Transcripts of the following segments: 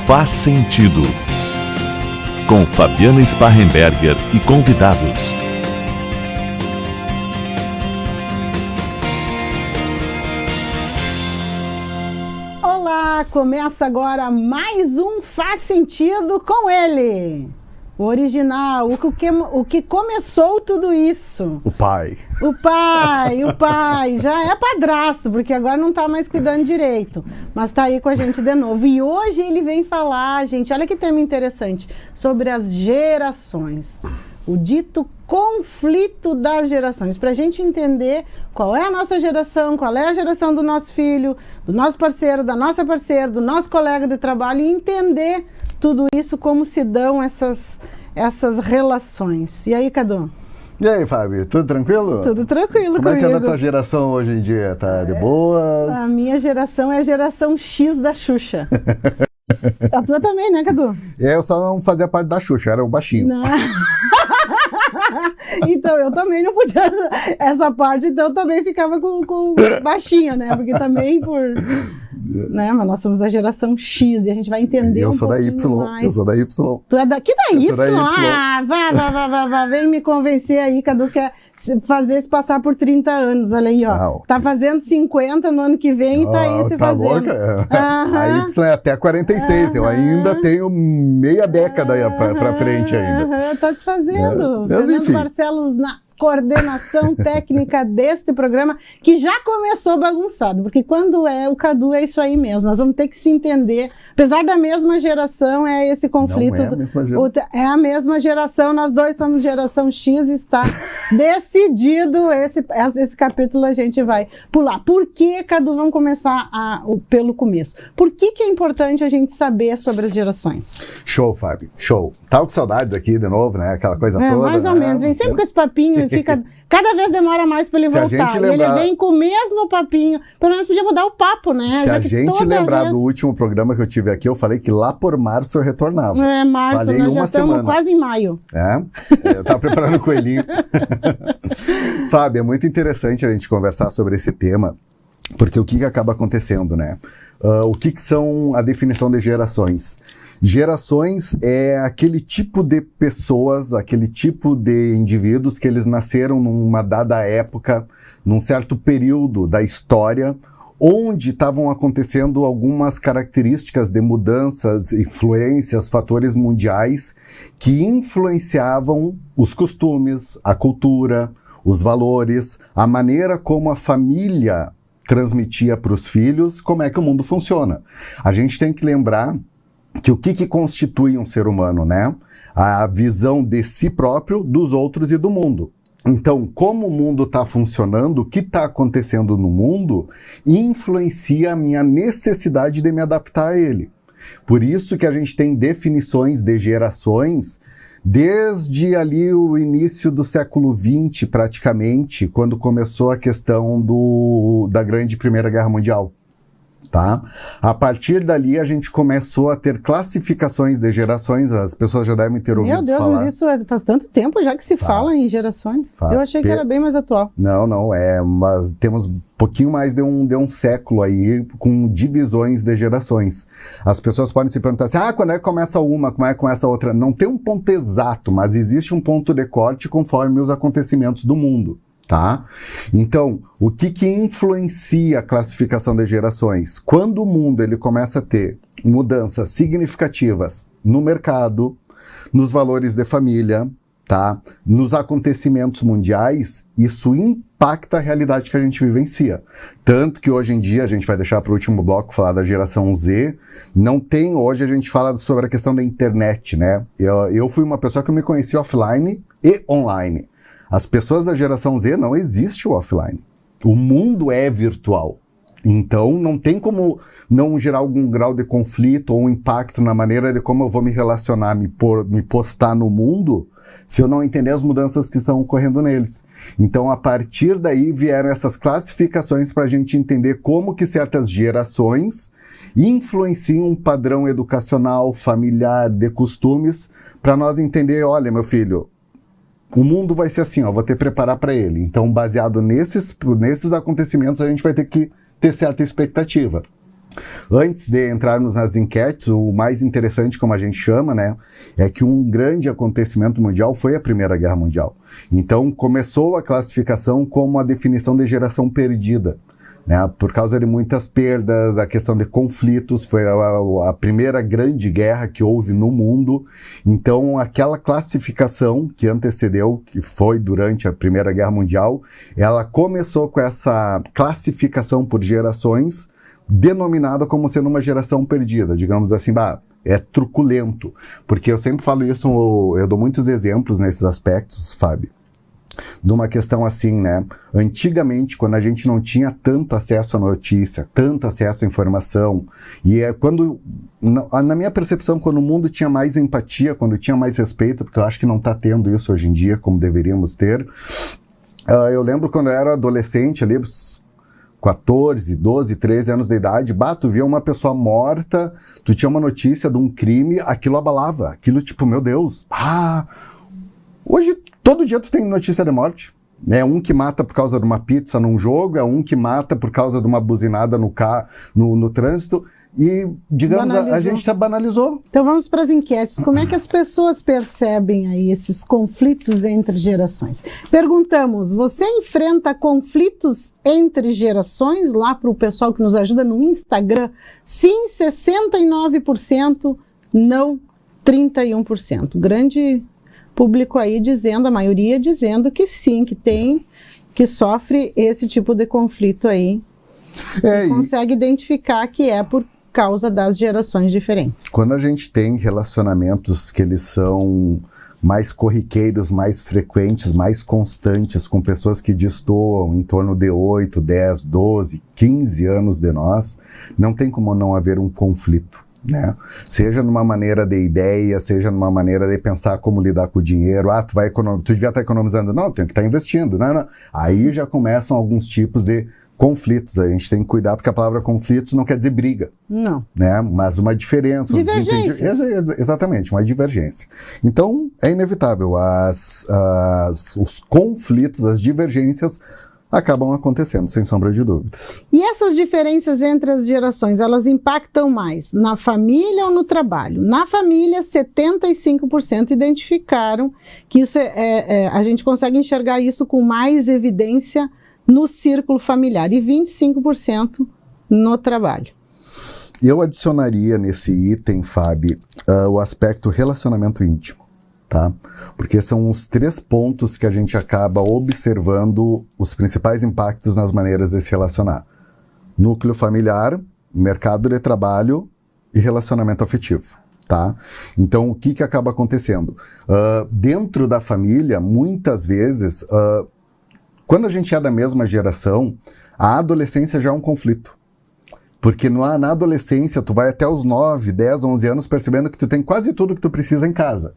Faz Sentido, com Fabiana Sparrenberger e convidados. Olá, começa agora mais um Faz Sentido com ele. O original, o que começou tudo isso. O pai. O pai, já é padraço, porque agora não tá mais cuidando direito, mas tá aí com a gente de novo. E hoje ele vem falar, gente, olha que tema interessante, sobre as gerações. O dito conflito das gerações, para a gente entender qual é a nossa geração, qual é a geração do nosso filho, do nosso parceiro, da nossa parceira, do nosso colega de trabalho, e entender tudo isso, como se dão essas relações. E aí, Cadu? E aí, Fábio, tudo tranquilo? Tudo tranquilo Como comigo. é que é a tua geração hoje em dia? Tá de boas? A minha geração é a geração X da Xuxa. A tua também, né, Cadu? Eu só não fazia parte da Xuxa, era o baixinho. Não. Então, eu também não podia essa parte, então eu também ficava com baixinha, né? Porque também né? Mas nós somos da geração X e a gente vai entender Eu um sou da pouquinho Y, mais. eu sou da Y. Tu é da... Que da Y? Sou da Y. Ah, vá, vem me convencer aí, Cadu, quer fazer se passar por 30 anos, olha aí, ó. Não. Tá fazendo 50 no ano que vem e tá aí se tá fazendo. A Y é até 46, eu ainda tenho meia década aí pra frente ainda. Tá se fazendo. Mas enfim. Barcelos na coordenação técnica deste programa, que já começou bagunçado, porque quando o Cadu é isso aí mesmo, nós vamos ter que se entender, apesar da mesma geração, é esse conflito. Não é a mesma geração. É a mesma geração, nós dois somos geração X e está decidido, esse capítulo a gente vai pular. Por que, Cadu, vamos começar pelo começo? Por que é importante a gente saber sobre as gerações? Show, Fábio, show. Tava com saudades aqui de novo, né? Aquela coisa toda. Mais ou menos, vem sempre com esse papinho. Fica, cada vez demora mais para ele voltar. Ele vem com o mesmo papinho. Pelo menos podia mudar o papo, né? Se a gente lembrar do último programa que eu tive aqui, eu falei que lá por março eu retornava. Março, falei nós já uma estamos semana. Quase em maio. Eu tava preparando o coelhinho. Fábio, é muito interessante a gente conversar sobre esse tema, porque o que acaba acontecendo, né? O que são a definição de gerações? Gerações é aquele tipo de pessoas, aquele tipo de indivíduos que eles nasceram numa dada época, num certo período da história, onde estavam acontecendo algumas características de mudanças, influências, fatores mundiais que influenciavam os costumes, a cultura, os valores, a maneira como a família transmitia para os filhos como é que o mundo funciona. A gente tem que lembrar que o que constitui um ser humano, né? A visão de si próprio, dos outros e do mundo. Então, como o mundo está funcionando, o que está acontecendo no mundo, influencia a minha necessidade de me adaptar a ele. Por isso que a gente tem definições de gerações desde ali o início do século XX, praticamente, quando começou a questão da Grande Primeira Guerra Mundial. Tá? A partir dali a gente começou a ter classificações de gerações, as pessoas já devem ter ouvido falar. Meu Deus, isso faz tanto tempo já que se fala em gerações. Eu achei que era bem mais atual. Não, temos um pouquinho mais de um século aí com divisões de gerações. As pessoas podem se perguntar assim, quando é que começa uma, como é que começa a outra? Não tem um ponto exato, mas existe um ponto de corte conforme os acontecimentos do mundo. Tá? Então, o que influencia a classificação de gerações? Quando o mundo ele começa a ter mudanças significativas no mercado, nos valores de família, tá? Nos acontecimentos mundiais, isso impacta a realidade que a gente vivencia. Tanto que hoje em dia, a gente vai deixar para o último bloco falar da geração Z, hoje a gente fala sobre a questão da internet, né? Eu fui uma pessoa que me conheci offline e online. As pessoas da geração Z não existe o offline. O mundo é virtual. Então, não tem como não gerar algum grau de conflito ou um impacto na maneira de como eu vou me relacionar, me postar no mundo, se eu não entender as mudanças que estão ocorrendo neles. Então, a partir daí, vieram essas classificações para a gente entender como que certas gerações influenciam um padrão educacional, familiar, de costumes, para nós entender, olha, meu filho, o mundo vai ser assim, vou ter que preparar para ele. Então, baseado nesses acontecimentos, a gente vai ter que ter certa expectativa. Antes de entrarmos nas enquetes, o mais interessante, como a gente chama, né, é que um grande acontecimento mundial foi a Primeira Guerra Mundial. Então, começou a classificação como a definição de geração perdida, né, por causa de muitas perdas, a questão de conflitos, foi a primeira grande guerra que houve no mundo. Então, aquela classificação que antecedeu, que foi durante a Primeira Guerra Mundial, ela começou com essa classificação por gerações, denominada como sendo uma geração perdida, digamos assim, é truculento, porque eu sempre falo isso, eu dou muitos exemplos nesses aspectos, Fábio, de uma questão assim, né, antigamente, quando a gente não tinha tanto acesso à notícia, tanto acesso à informação, e quando, na minha percepção, quando o mundo tinha mais empatia, quando tinha mais respeito, porque eu acho que não está tendo isso hoje em dia, como deveríamos ter, eu lembro quando eu era adolescente, ali, 14, 12, 13 anos de idade, tu via uma pessoa morta, tu tinha uma notícia de um crime, aquilo abalava, aquilo tipo, meu Deus, hoje todo dia tu tem notícia de morte, é um que mata por causa de uma pizza num jogo, é um que mata por causa de uma buzinada no trânsito, e, digamos, a gente banalizou. Então vamos para as enquetes. Como é que as pessoas percebem aí esses conflitos entre gerações? Perguntamos, você enfrenta conflitos entre gerações? Lá para o pessoal que nos ajuda no Instagram, sim, 69%, não, 31%. Grande público aí dizendo, a maioria dizendo que sim, que sofre esse tipo de conflito aí. Consegue identificar que é por causa das gerações diferentes. Quando a gente tem relacionamentos que eles são mais corriqueiros, mais frequentes, mais constantes, com pessoas que destoam em torno de 8, 10, 12, 15 anos de nós, não tem como não haver um conflito, né? Seja numa maneira de ideia, seja numa maneira de pensar como lidar com o dinheiro. Tu devia estar economizando. Não, tenho que estar investindo. Não. Aí já começam alguns tipos de conflitos. A gente tem que cuidar, porque a palavra conflitos não quer dizer briga. Não. Né? Mas uma diferença. Exatamente, uma divergência. Então, é inevitável. Os conflitos, as divergências acabam acontecendo, sem sombra de dúvidas. E essas diferenças entre as gerações, elas impactam mais na família ou no trabalho? Na família, 75% identificaram que isso a gente consegue enxergar isso com mais evidência no círculo familiar, e 25% no trabalho. Eu adicionaria nesse item, Fábio, o aspecto relacionamento íntimo, tá? Porque são os 3 pontos que a gente acaba observando os principais impactos nas maneiras de se relacionar. Núcleo familiar, mercado de trabalho e relacionamento afetivo. Tá? Então, o que acaba acontecendo? Dentro da família, muitas vezes, quando a gente é da mesma geração, a adolescência já é um conflito. Porque na adolescência, tu vai até os 9, 10, 11 anos percebendo que tu tem quase tudo que tu precisa em casa.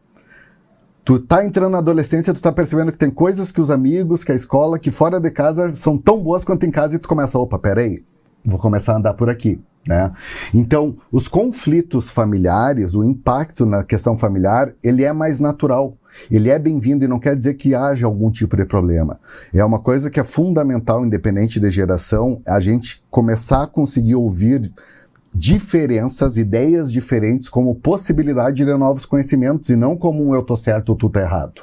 Tu tá entrando na adolescência, tu tá percebendo que tem coisas que os amigos, que a escola, que fora de casa são tão boas quanto em casa, e tu começa, peraí, vou começar a andar por aqui, né? Então, os conflitos familiares, o impacto na questão familiar, ele é mais natural. Ele é bem-vindo e não quer dizer que haja algum tipo de problema. É uma coisa que é fundamental, independente de geração, a gente começar a conseguir ouvir diferenças, ideias diferentes como possibilidade de novos conhecimentos, e não como um eu tô certo ou tu tá errado.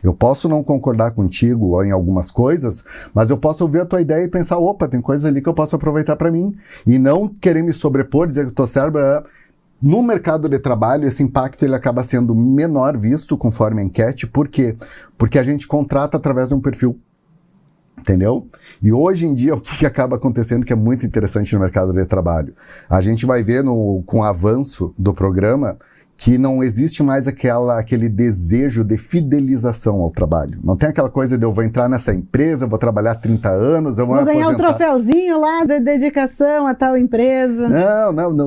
Eu posso não concordar contigo em algumas coisas, mas eu posso ouvir a tua ideia e pensar, tem coisa ali que eu posso aproveitar para mim, e não querer me sobrepor, dizer que eu tô certo. No mercado de trabalho, esse impacto ele acaba sendo menor visto conforme a enquete. Por quê? Porque a gente contrata através de um perfil. Entendeu? E hoje em dia, o que acaba acontecendo que é muito interessante no mercado de trabalho? A gente vai ver com o avanço do programa que não existe mais aquele desejo de fidelização ao trabalho. Não tem aquela coisa de eu vou entrar nessa empresa, vou trabalhar 30 anos, eu vou me ganhar um troféuzinho lá de dedicação a tal empresa.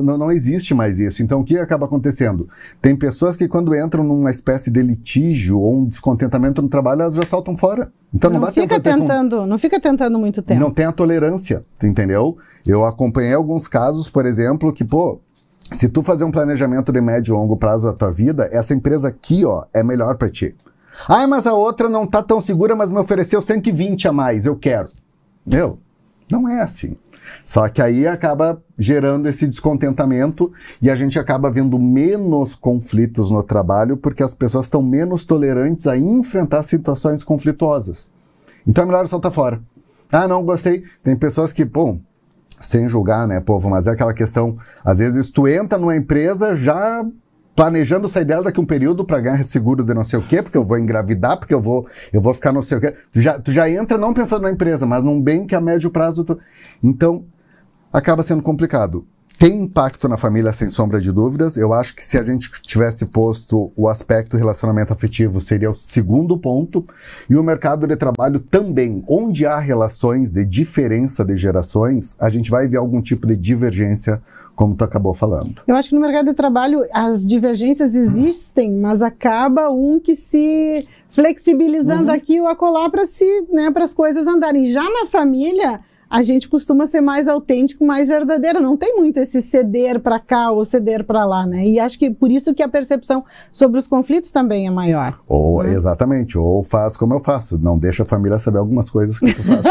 Não existe mais isso. Então, o que acaba acontecendo? Tem pessoas que quando entram numa espécie de litígio ou um descontentamento no trabalho, elas já saltam fora. Então não fica tentando muito tempo. Não tem a tolerância, entendeu? Eu acompanhei alguns casos, por exemplo, que, se tu fazer um planejamento de médio e longo prazo da tua vida, essa empresa aqui, é melhor para ti. Mas a outra não tá tão segura, mas me ofereceu 120 a mais, eu quero. Não é assim. Só que aí acaba gerando esse descontentamento e a gente acaba vendo menos conflitos no trabalho porque as pessoas estão menos tolerantes a enfrentar situações conflituosas. Então é melhor soltar fora. Ah, não gostei. Tem pessoas que, sem julgar, né, povo, mas é aquela questão, às vezes tu entra numa empresa já planejando sair dela daqui a um período para ganhar seguro de não sei o quê, porque eu vou engravidar, porque eu vou ficar não sei o quê. Tu já entra não pensando na empresa, mas num bem que a médio prazo... Então, acaba sendo complicado. Tem impacto na família, sem sombra de dúvidas. Eu acho que se a gente tivesse posto o aspecto relacionamento afetivo, seria o segundo ponto. E o mercado de trabalho também. Onde há relações de diferença de gerações, a gente vai ver algum tipo de divergência, como tu acabou falando. Eu acho que no mercado de trabalho as divergências existem, mas acaba um que se flexibilizando aqui ou acolá para as coisas andarem. Já na família... a gente costuma ser mais autêntico, mais verdadeiro. Não tem muito esse ceder para cá ou ceder para lá, né? E acho que por isso que a percepção sobre os conflitos também é maior. Exatamente. Ou faz como eu faço. Não deixa a família saber algumas coisas que tu faz.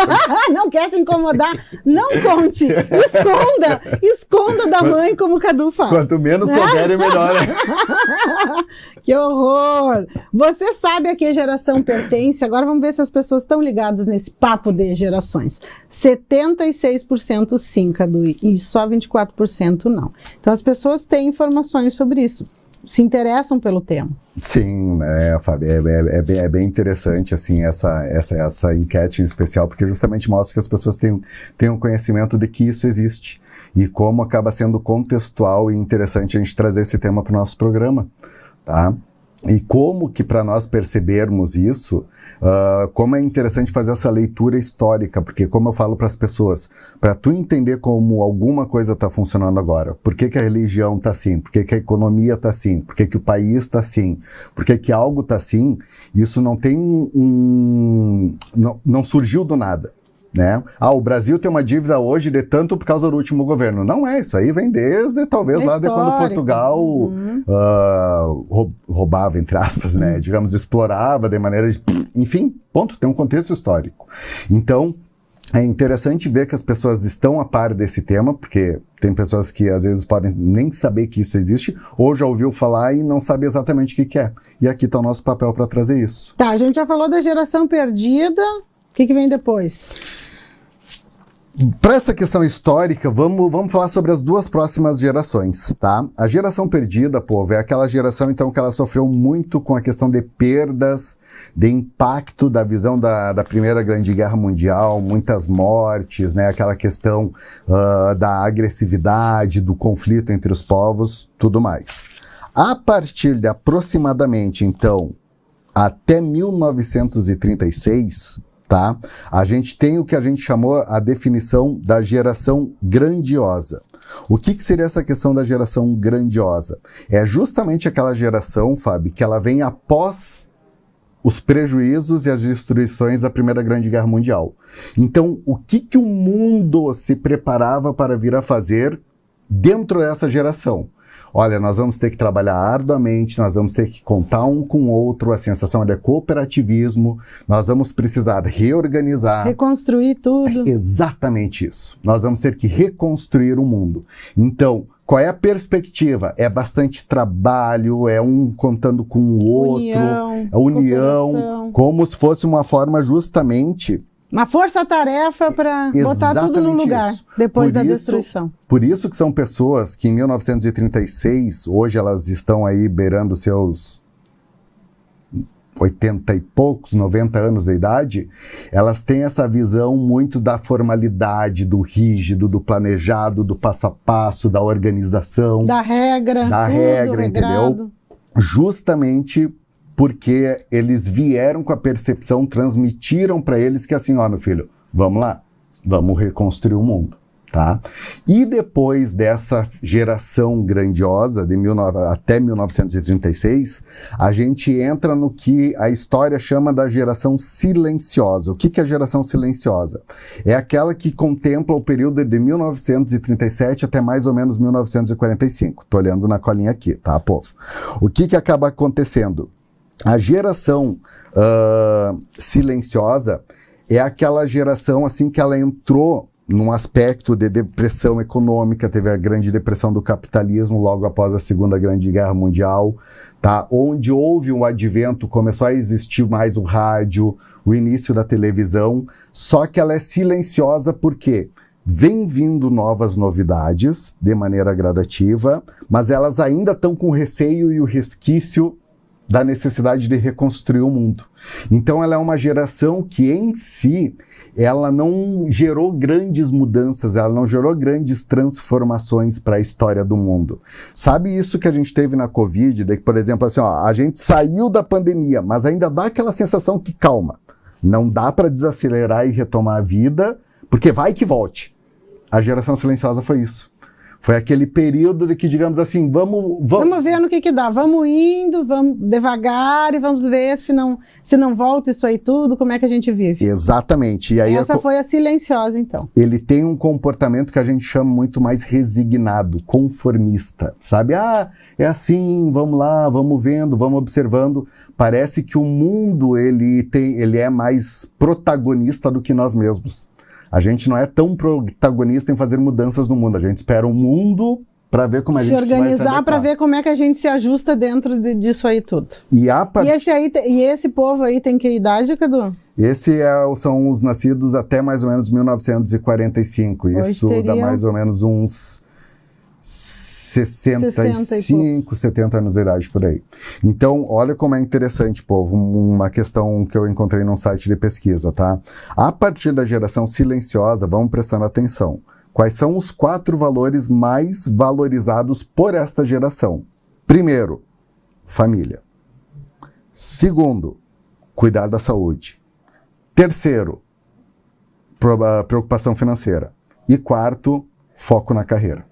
Não quer se incomodar? Não conte. Esconda da mãe como o Cadu faz. Quanto menos souberem, melhor. Né? Que horror! Você sabe a que geração pertence? Agora vamos ver se as pessoas estão ligadas nesse papo de gerações. 76% sim, Cadu, e só 24% não. Então as pessoas têm informações sobre isso, se interessam pelo tema. Sim, Fábio, é bem interessante assim, essa enquete em especial, porque justamente mostra que as pessoas têm um conhecimento de que isso existe e como acaba sendo contextual e interessante a gente trazer esse tema para o nosso programa, tá? E como que para nós percebermos isso, como é interessante fazer essa leitura histórica, porque como eu falo para as pessoas, para tu entender como alguma coisa está funcionando agora, por que que a religião está assim, por que que a economia está assim, por que que o país está assim, por que que algo está assim, isso não tem não surgiu do nada. Né? O Brasil tem uma dívida hoje de tanto por causa do último governo. Não é, isso aí vem desde talvez lá de quando Portugal roubava, entre aspas, né? Digamos, explorava de maneira de... Enfim, ponto, tem um contexto histórico. Então, é interessante ver que as pessoas estão a par desse tema, porque tem pessoas que às vezes podem nem saber que isso existe, ou já ouviu falar e não sabe exatamente o que é. E aqui está o nosso papel para trazer isso. Tá, a gente já falou da geração perdida, o que vem depois? Para essa questão histórica, vamos falar sobre as duas próximas gerações, tá? A geração perdida, povo, é aquela geração, então, que ela sofreu muito com a questão de perdas, de impacto da visão da Primeira Grande Guerra Mundial, muitas mortes, né? Aquela questão da agressividade, do conflito entre os povos, tudo mais. A partir de aproximadamente, então, até 1936... tá? A gente tem o que a gente chamou a definição da geração grandiosa. O que seria essa questão da geração grandiosa? É justamente aquela geração, Fábio, que ela vem após os prejuízos e as destruições da Primeira Grande Guerra Mundial. Então, o que o mundo se preparava para vir a fazer dentro dessa geração? Olha, nós vamos ter que trabalhar arduamente, nós vamos ter que contar um com o outro, a sensação de cooperativismo, nós vamos precisar reorganizar. Reconstruir tudo. Exatamente isso. Nós vamos ter que reconstruir o mundo. Então, qual é a perspectiva? É bastante trabalho, é um contando com o outro, união, como se fosse uma forma justamente... uma força-tarefa para botar tudo no lugar, depois da destruição. Por isso que são pessoas que em 1936, hoje elas estão aí beirando seus 80 e poucos, 90 anos de idade, elas têm essa visão muito da formalidade, do rígido, do planejado, do passo a passo, da organização. Da regra. Da regra, entendeu? Justamente... porque eles vieram com a percepção, transmitiram para eles que assim, ó, meu filho, vamos lá, vamos reconstruir o mundo, tá? E depois dessa geração grandiosa, até 1936, a gente entra no que a história chama da geração silenciosa. O que é a geração silenciosa? É aquela que contempla o período de 1937 até mais ou menos 1945. Tô olhando na colinha aqui, tá, povo? O que acaba acontecendo? A geração silenciosa é aquela geração assim que ela entrou num aspecto de depressão econômica, teve a grande depressão do capitalismo logo após a Segunda Grande Guerra Mundial, tá? Onde houve um advento, começou a existir mais o rádio, o início da televisão, só que ela é silenciosa porque vem vindo novas novidades de maneira gradativa, mas elas ainda estão com o receio e o resquício da necessidade de reconstruir o mundo. Então ela é uma geração que em si, ela não gerou grandes mudanças, ela não gerou grandes transformações para a história do mundo. Sabe isso que a gente teve na Covid, de que, por exemplo, assim, ó, a gente saiu da pandemia, mas ainda dá aquela sensação que calma, não dá para desacelerar e retomar a vida, porque vai que volte. A geração silenciosa foi isso. Foi aquele período de que, digamos assim, vamos ver no que dá. Vamos indo, vamos devagar e vamos ver se não volta isso aí tudo, como é que a gente vive. Exatamente. E aí essa foi a silenciosa, então. Ele tem um comportamento que a gente chama muito mais resignado, conformista, sabe? Ah, é assim, vamos lá, vamos vendo, vamos observando. Parece que o mundo, ele é mais protagonista do que nós mesmos. A gente não é tão protagonista em fazer mudanças no mundo. A gente espera um mundo para ver como a gente vai se organizar, para ver como é que a gente se ajusta dentro disso aí tudo. E esse povo aí tem que idade, Cadu? São os nascidos até mais ou menos 1945. Isso dá mais ou menos uns 65, 70 anos de idade por aí. Então, olha como é interessante, povo, uma questão que eu encontrei num site de pesquisa, tá? A partir da geração silenciosa, vamos prestando atenção. Quais são os 4 valores mais valorizados por esta geração? Primeiro, família. Segundo, cuidar da saúde. Terceiro, preocupação financeira. E quarto, foco na carreira.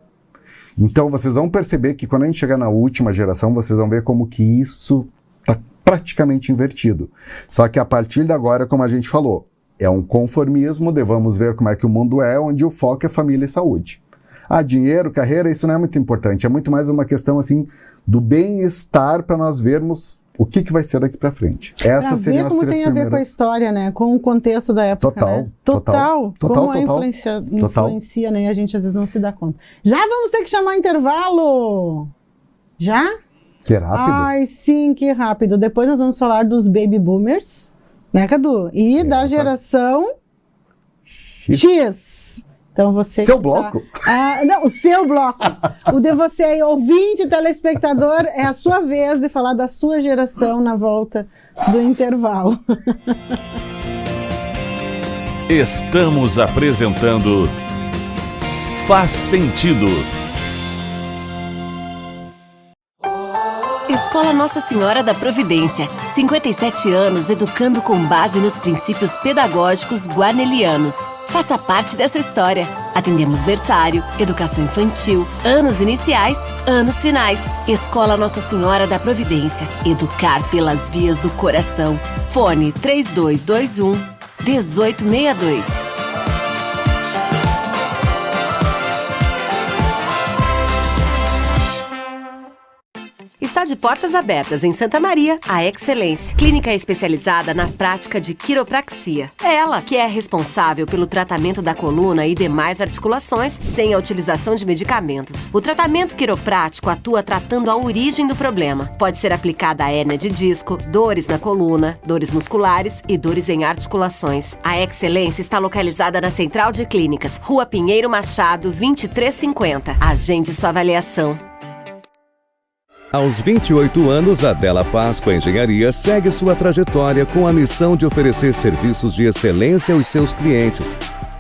Então, vocês vão perceber que quando a gente chegar na última geração, vocês vão ver como que isso está praticamente invertido. Só que a partir de agora, como a gente falou, é um conformismo, devemos ver como é que o mundo é, onde o foco é família e saúde. Ah, dinheiro, carreira, isso não é muito importante. É muito mais uma questão, assim, do bem-estar para nós vermos o que vai ser daqui para frente. Essas seriam as 3 primeiras. Como tem a ver com a história, né? Com o contexto da época, Total. Como influencia, né? A gente às vezes não se dá conta. Já vamos ter que chamar intervalo? Já? Que rápido. Ai, sim, que rápido. Depois nós vamos falar dos baby boomers, né, Cadu? E da geração X. Então você... Seu bloco? Não, o seu bloco. O de você aí, ouvinte, telespectador, é a sua vez de falar da sua geração na volta do intervalo. Estamos apresentando Faz Sentido. Escola Nossa Senhora da Providência. 57 anos educando com base nos princípios pedagógicos guarnelianos. Faça parte dessa história. Atendemos berçário, educação infantil, anos iniciais, anos finais. Escola Nossa Senhora da Providência. Educar pelas vias do coração. Fone 3221-1862. Está de portas abertas em Santa Maria, a Excelência, clínica especializada na prática de quiropraxia. É ela que é responsável pelo tratamento da coluna e demais articulações sem a utilização de medicamentos. O tratamento quiroprático atua tratando a origem do problema. Pode ser aplicada a hérnia de disco, dores na coluna, dores musculares e dores em articulações. A Excelência está localizada na Central de Clínicas, Rua Pinheiro Machado, 2350. Agende sua avaliação. Aos 28 anos, a Della Páscoa Engenharia segue sua trajetória com a missão de oferecer serviços de excelência aos seus clientes,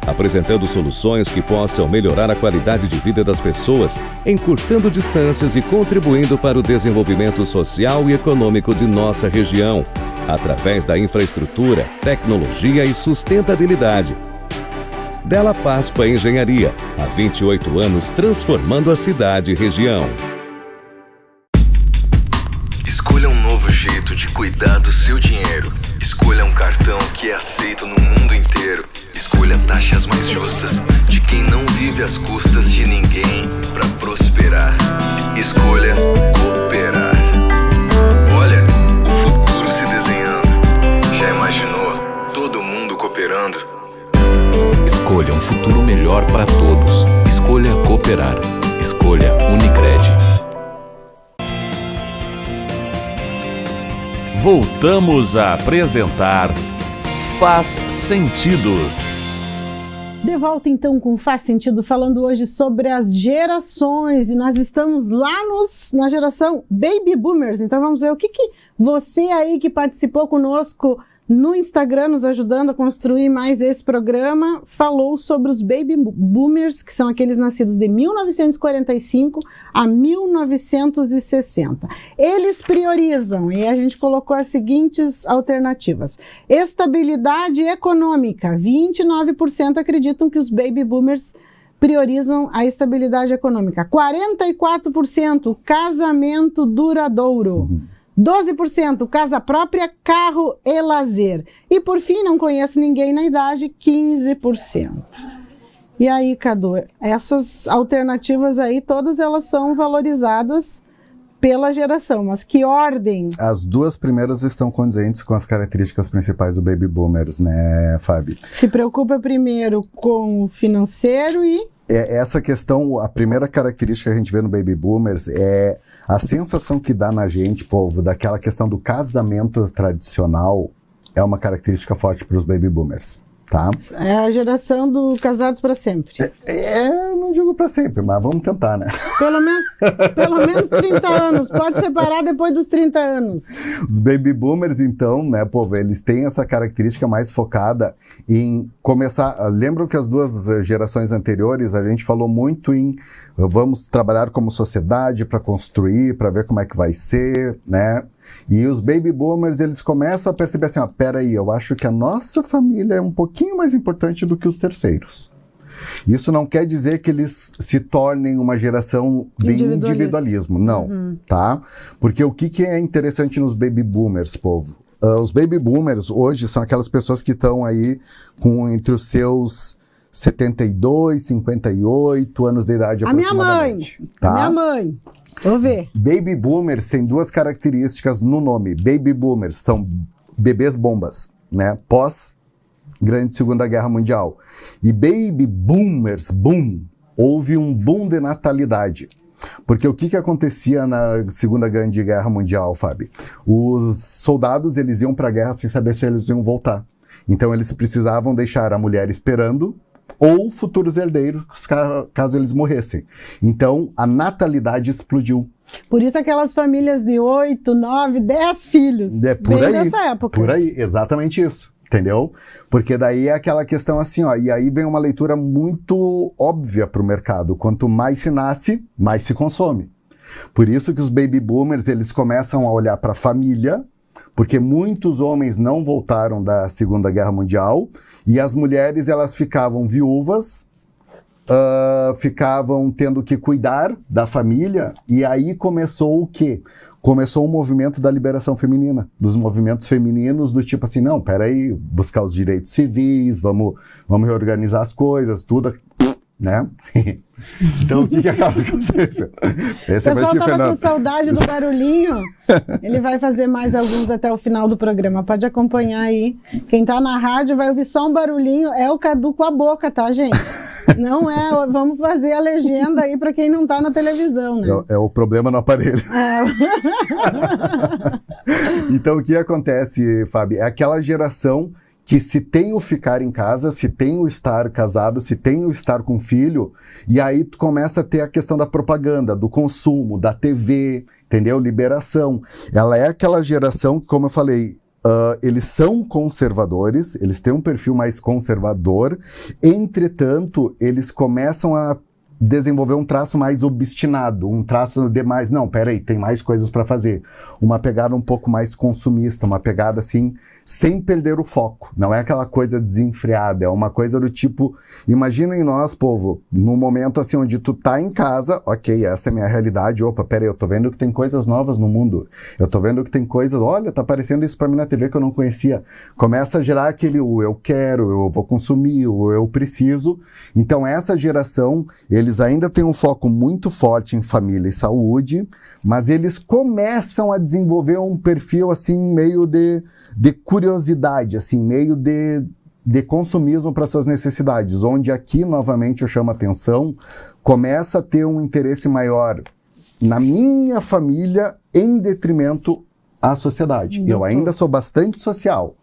apresentando soluções que possam melhorar a qualidade de vida das pessoas, encurtando distâncias e contribuindo para o desenvolvimento social e econômico de nossa região, através da infraestrutura, tecnologia e sustentabilidade. Della Páscoa Engenharia, há 28 anos transformando a cidade e região. Escolha um novo jeito de cuidar do seu dinheiro. Escolha um cartão que é aceito no mundo inteiro. Escolha taxas mais justas de quem não vive às custas de ninguém para prosperar. Escolha cooperar. Olha, o futuro se desenhando. Já imaginou todo mundo cooperando? Escolha um futuro melhor voltamos a apresentar Faz Sentido. De volta então com Faz Sentido, falando hoje sobre as gerações, e nós estamos lá na geração Baby Boomers. Então vamos ver o que você aí que participou conosco no Instagram, nos ajudando a construir mais esse programa, falou sobre os Baby Boomers, que são aqueles nascidos de 1945 a 1960. Eles priorizam, e a gente colocou as seguintes alternativas: estabilidade econômica, 29% acreditam que os Baby Boomers priorizam a estabilidade econômica, 44% casamento duradouro, 12% casa própria, carro e lazer. E por fim, não conheço ninguém na idade, 15%. E aí, Cadu, essas alternativas aí, todas elas são valorizadas pela geração, mas que ordem? As duas primeiras estão condizentes com as características principais do Baby Boomers, né, Fábio? Se preocupa primeiro com o financeiro e... Essa questão, a primeira característica que a gente vê no Baby Boomers é a sensação que dá na gente, povo, daquela questão do casamento tradicional, é uma característica forte para os Baby Boomers, tá? É a geração do casados para sempre. Não digo para sempre, mas vamos tentar, né? Pelo menos 30 anos, pode separar depois dos 30 anos. Os Baby Boomers, então, né, povo, eles têm essa característica mais focada em começar... Lembram que as duas gerações anteriores, a gente falou muito em vamos trabalhar como sociedade para construir, para ver como é que vai ser, né? E os Baby Boomers, eles começam a perceber assim, peraí, eu acho que a nossa família é um pouquinho mais importante do que os terceiros. Isso não quer dizer que eles se tornem uma geração de individualismo, não, tá? Porque o que é interessante nos Baby Boomers, povo? Os Baby Boomers hoje são aquelas pessoas que estão aí entre os seus 72, 58 anos de idade aproximadamente. A minha mãe. Vou ver. Baby Boomers tem duas características no nome. Baby Boomers são bebês bombas, né? Pós-Grande Segunda Guerra Mundial. E Baby Boomers, houve um boom de natalidade. Porque o que acontecia na Segunda Grande Guerra Mundial, Fábio? Os soldados, eles iam para a guerra sem saber se eles iam voltar. Então eles precisavam deixar a mulher esperando ou futuros herdeiros, caso eles morressem. Então, a natalidade explodiu. Por isso aquelas famílias de 8, 9, 10 filhos. Por aí, nessa época. Por aí, exatamente isso. Entendeu? Porque daí é aquela questão assim, e aí vem uma leitura muito óbvia para o mercado. Quanto mais se nasce, mais se consome. Por isso que os Baby Boomers, eles começam a olhar para a família, porque muitos homens não voltaram da Segunda Guerra Mundial e as mulheres, elas ficavam viúvas, ficavam tendo que cuidar da família, e aí começou o quê? Começou o movimento da liberação feminina, dos movimentos femininos do tipo assim, não, peraí, buscar os direitos civis, vamos reorganizar as coisas, tudo, né? Então, o que acaba acontecendo? Esse o pessoal estava com saudade do barulhinho. Ele vai fazer mais alguns até o final do programa. Pode acompanhar aí. Quem tá na rádio vai ouvir só um barulhinho. É o Cadu com a boca, tá, gente? Não é, vamos fazer a legenda aí para quem não tá na televisão, né? É o problema no aparelho. Então, o que acontece, Fábio? É aquela geração que se tem o ficar em casa, se tem o estar casado, se tem o estar com filho, e aí tu começa a ter a questão da propaganda, do consumo, da TV, entendeu? Liberação. Ela é aquela geração que, como eu falei, eles são conservadores, eles têm um perfil mais conservador, entretanto, eles começam a desenvolver um traço mais obstinado, um traço de mais, não, peraí, tem mais coisas para fazer. Uma pegada um pouco mais consumista, uma pegada assim, sem perder o foco. Não é aquela coisa desenfreada, é uma coisa do tipo, imaginem nós, povo, num momento assim onde tu tá em casa, ok, essa é a minha realidade, opa, peraí, eu tô vendo que tem coisas novas no mundo, eu tô vendo que tem coisas, olha, tá aparecendo isso pra mim na TV que eu não conhecia. Começa a gerar aquele o eu quero, eu vou consumir, o eu preciso. Então essa geração, eles ainda têm um foco muito forte em família e saúde, mas eles começam a desenvolver um perfil assim meio de curiosidade, assim, meio de consumismo para suas necessidades, onde aqui, novamente, eu chamo a atenção, começa a ter um interesse maior na minha família em detrimento à sociedade. Doutor. Eu ainda sou bastante social.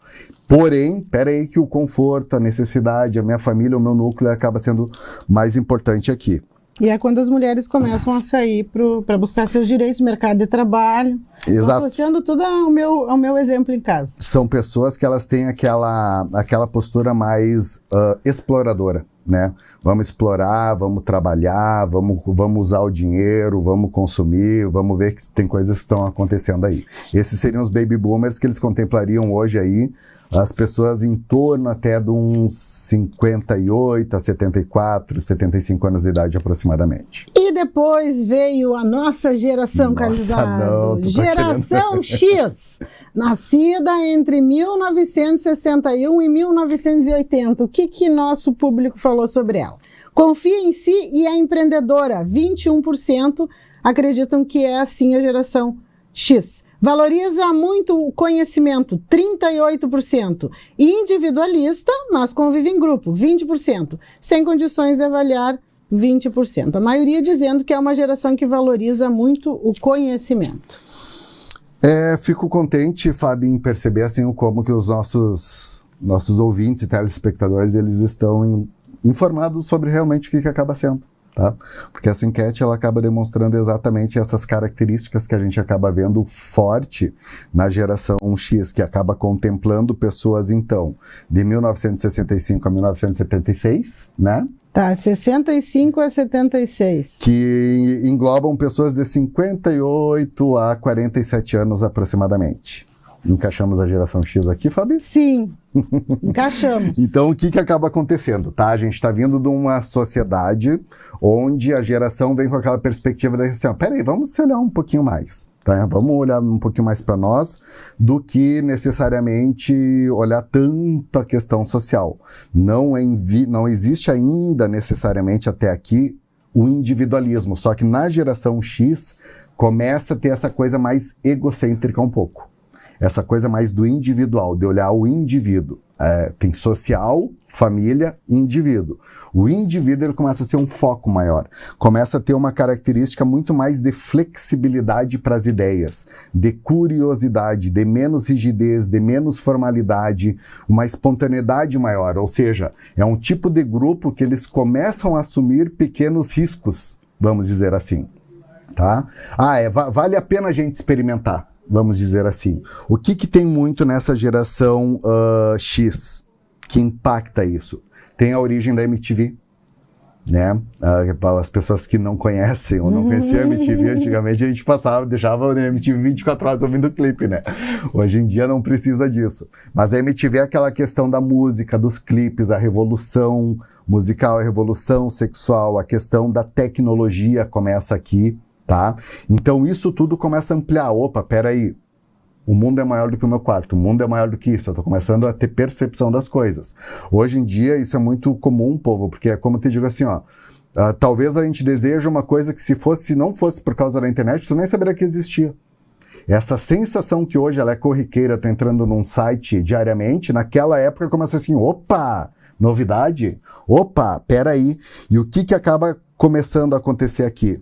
Porém, peraí que o conforto, a necessidade, a minha família, o meu núcleo acaba sendo mais importante aqui. E é quando as mulheres começam a sair para buscar seus direitos, mercado de trabalho. Exato. Associando tudo ao meu exemplo em casa. São pessoas que elas têm aquela postura mais exploradora, né? Vamos explorar, vamos trabalhar, vamos usar o dinheiro, vamos consumir, vamos ver que tem coisas que estão acontecendo aí. Esses seriam os baby boomers que eles contemplariam hoje aí, as pessoas em torno até de uns 58 a 74, 75 anos de idade aproximadamente. E depois veio a nossa geração, Carlizardo. Geração X, nascida entre 1961 e 1980. O que nosso público falou sobre ela? Confia em si e é empreendedora. 21% acreditam que é assim a geração X. Valoriza muito o conhecimento, 38%. Individualista, mas convive em grupo, 20%. Sem condições de avaliar, 20%. A maioria dizendo que é uma geração que valoriza muito o conhecimento. Fico contente, Fábio, em perceber assim como que os nossos ouvintes e telespectadores eles estão informados sobre realmente o que acaba sendo. Tá? Porque essa enquete ela acaba demonstrando exatamente essas características que a gente acaba vendo forte na geração X, que acaba contemplando pessoas, então, de 1965 a 1976, né? Tá, 65 a 76. Que englobam pessoas de 58 a 47 anos aproximadamente. Encaixamos a geração X aqui, Fabi? Sim, encaixamos. Então, o que acaba acontecendo, tá? A gente está vindo de uma sociedade onde a geração vem com aquela perspectiva da assim, peraí, vamos olhar um pouquinho mais, tá? Vamos olhar um pouquinho mais para nós do que necessariamente olhar tanto a questão social. Não existe ainda necessariamente até aqui o individualismo, só que na geração X começa a ter essa coisa mais egocêntrica um pouco. Essa coisa mais do individual, de olhar o indivíduo. Tem social, família e indivíduo. O indivíduo ele começa a ser um foco maior. Começa a ter uma característica muito mais de flexibilidade para as ideias, de curiosidade, de menos rigidez, de menos formalidade, uma espontaneidade maior. Ou seja, é um tipo de grupo que eles começam a assumir pequenos riscos, vamos dizer assim. Tá? Vale a pena a gente experimentar. Vamos dizer assim. O que tem muito nessa geração X que impacta isso? Tem a origem da MTV, né? As pessoas que não conhecem ou não conheciam a MTV, antigamente a gente deixava a MTV 24 horas ouvindo o clipe, né? Hoje em dia não precisa disso. Mas a MTV é aquela questão da música, dos clipes, a revolução musical, a revolução sexual, a questão da tecnologia começa aqui. Tá? Então isso tudo começa a ampliar. Opa, peraí, o mundo é maior do que o meu quarto, o mundo é maior do que isso, eu tô começando a ter percepção das coisas. Hoje em dia isso é muito comum, povo, porque é como eu te digo assim, talvez a gente deseja uma coisa que se não fosse por causa da internet, tu nem saberia que existia. Essa sensação que hoje ela é corriqueira, tô entrando num site diariamente, naquela época começa assim, opa, novidade, opa, peraí. E o que acaba começando a acontecer aqui?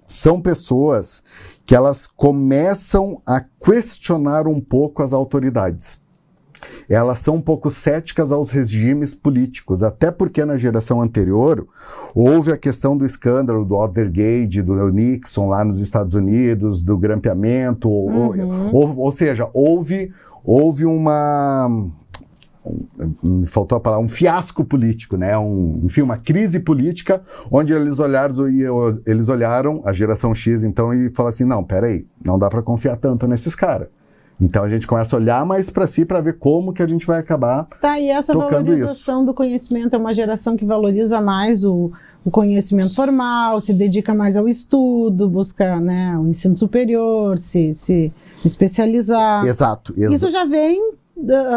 São pessoas que elas começam a questionar um pouco as autoridades. Elas são um pouco céticas aos regimes políticos, até porque na geração anterior houve a questão do escândalo do Watergate, do Nixon lá nos Estados Unidos, do grampeamento, ou seja, houve uma... me faltou a palavra, um fiasco político, né? Enfim, uma crise política, onde eles olharam a geração X, então, e falaram assim, não, peraí, não dá para confiar tanto nesses caras. Então a gente começa a olhar mais para si para ver como que a gente vai acabar e essa tocando valorização do conhecimento é uma geração que valoriza mais o conhecimento formal, se dedica mais ao estudo, busca, né, o ensino superior, se especializar. Exato. Isso já vem...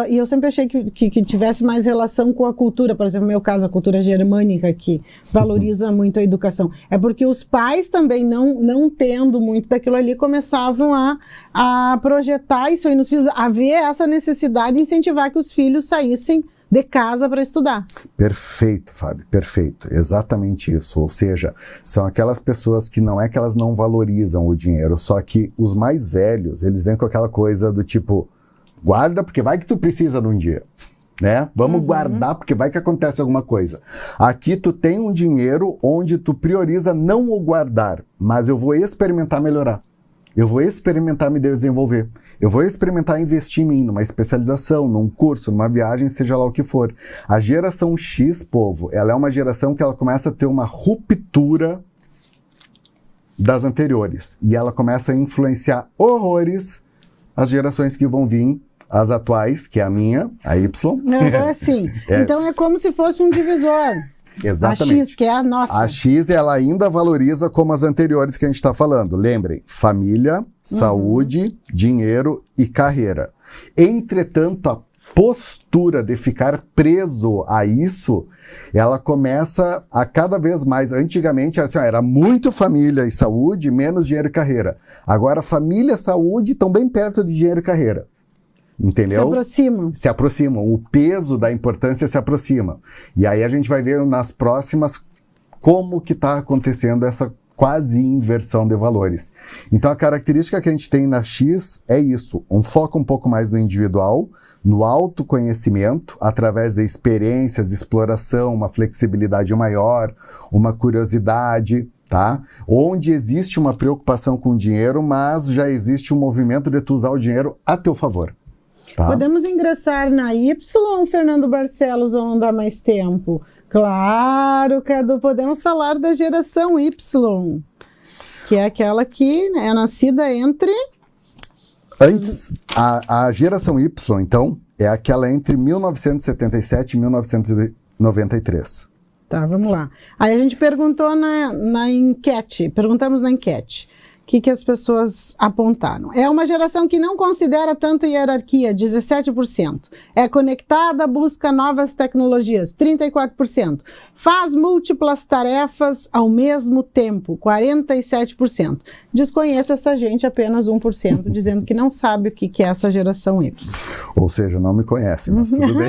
e eu sempre achei que tivesse mais relação com a cultura, por exemplo, no meu caso, a cultura germânica, que valoriza muito a educação. É porque os pais também, não tendo muito daquilo ali, começavam a projetar isso aí nos filhos, a ver essa necessidade de incentivar que os filhos saíssem de casa para estudar. Perfeito, Fábio, perfeito. Exatamente isso. Ou seja, são aquelas pessoas que não é que elas não valorizam o dinheiro, só que os mais velhos, eles vêm com aquela coisa do tipo, guarda porque vai que tu precisa num dia. Né? Vamos guardar porque vai que acontece alguma coisa. Aqui tu tem um dinheiro onde tu prioriza não o guardar, mas eu vou experimentar melhorar. Eu vou experimentar me desenvolver. Eu vou experimentar investir em mim, numa especialização, num curso, numa viagem, seja lá o que for. A geração X, povo, ela é uma geração que ela começa a ter uma ruptura das anteriores. E ela começa a influenciar horrores as gerações que vão vir, as atuais, que é a minha, a Y. Não, é assim. Então é como se fosse um divisor. Exatamente. A X, que é a nossa. A X, ela ainda valoriza como as anteriores que a gente está falando. Lembrem, família, saúde, dinheiro e carreira. Entretanto, a postura de ficar preso a isso, ela começa a cada vez mais. Antigamente, assim, era muito família e saúde, menos dinheiro e carreira. Agora, família e saúde estão bem perto de dinheiro e carreira. Entendeu? Se aproximam. Se aproximam. O peso da importância se aproxima. E aí a gente vai ver nas próximas como que está acontecendo essa quase inversão de valores. Então a característica que a gente tem na X é isso, um foco um pouco mais no individual, no autoconhecimento, através de experiências, exploração, uma flexibilidade maior, uma curiosidade, tá? Onde existe uma preocupação com o dinheiro, mas já existe um movimento de tu usar o dinheiro a teu favor. Tá? Podemos ingressar na Y, Fernando Barcelos, ou não dá mais tempo? Claro, Cadu, podemos falar da geração Y, que é aquela que é nascida entre... Antes, a geração Y, então, é aquela entre 1977 e 1993. Tá, vamos lá. Aí a gente perguntou na enquete, perguntamos na enquete. O que as pessoas apontaram? É uma geração que não considera tanto hierarquia, 17%. É conectada, busca novas tecnologias, 34%. Faz múltiplas tarefas ao mesmo tempo, 47%. Desconheço essa gente, apenas 1%, dizendo que não sabe o que é essa geração Y. Ou seja, não me conhece, mas tudo bem.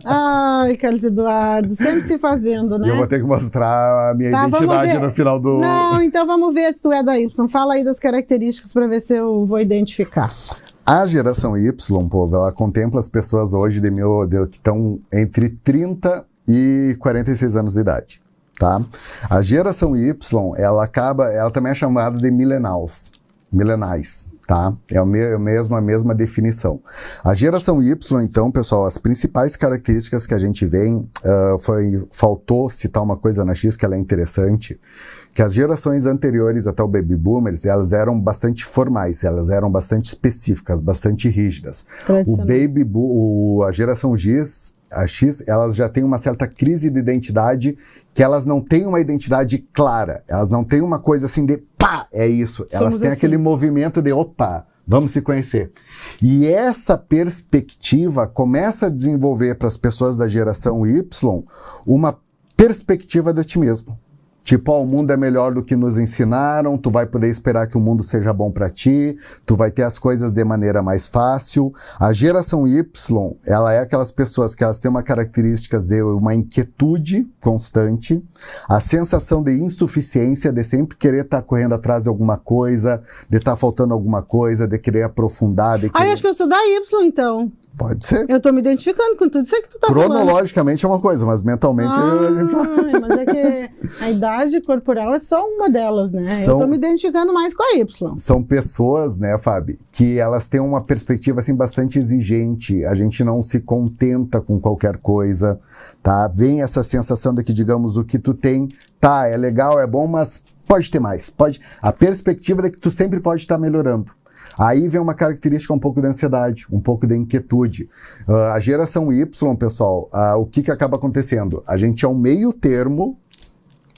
Ai, Carlos Eduardo, sempre se fazendo, né? E eu vou ter que mostrar a minha identidade no final do... Não, então vamos ver se tu é da Y. Fala aí das características para ver se eu vou identificar. A geração Y, povo, ela contempla as pessoas hoje que estão entre 30 e 46 anos de idade, tá? A geração Y, ela também é chamada de millennials, tá? É a mesma definição. A geração Y, então, pessoal, as principais características que a gente vê, faltou citar uma coisa na X que ela é interessante, que as gerações anteriores até o Baby Boomers, elas eram bastante formais, elas eram bastante específicas, bastante rígidas. A geração X, elas já têm uma certa crise de identidade, que elas não têm uma identidade clara, elas não têm uma coisa assim de pá, é isso. Elas têm aquele movimento de opa, vamos se conhecer. E essa perspectiva começa a desenvolver para as pessoas da geração Y uma perspectiva de otimismo. Tipo, o mundo é melhor do que nos ensinaram, tu vai poder esperar que o mundo seja bom para ti, tu vai ter as coisas de maneira mais fácil. A geração Y, ela é aquelas pessoas que elas têm uma característica de uma inquietude constante, a sensação de insuficiência, de sempre querer estar correndo atrás de alguma coisa, de estar faltando alguma coisa, de querer aprofundar, de querer... acho que eu sou da Y, então. Pode ser. Eu tô me identificando com tudo isso aí que tu tá falando. Cronologicamente é uma coisa, mas mentalmente... Mas é que a idade corporal é só uma delas, né? Eu tô me identificando mais com a Y. São pessoas, né, Fábio, que elas têm uma perspectiva, assim, bastante exigente. A gente não se contenta com qualquer coisa, tá? Vem essa sensação de que, digamos, o que tu tem, tá, é legal, é bom, mas pode ter mais. A perspectiva é que tu sempre pode estar melhorando. Aí vem uma característica um pouco de ansiedade, um pouco de inquietude. A geração Y, pessoal, o que acaba acontecendo? A gente é um meio termo,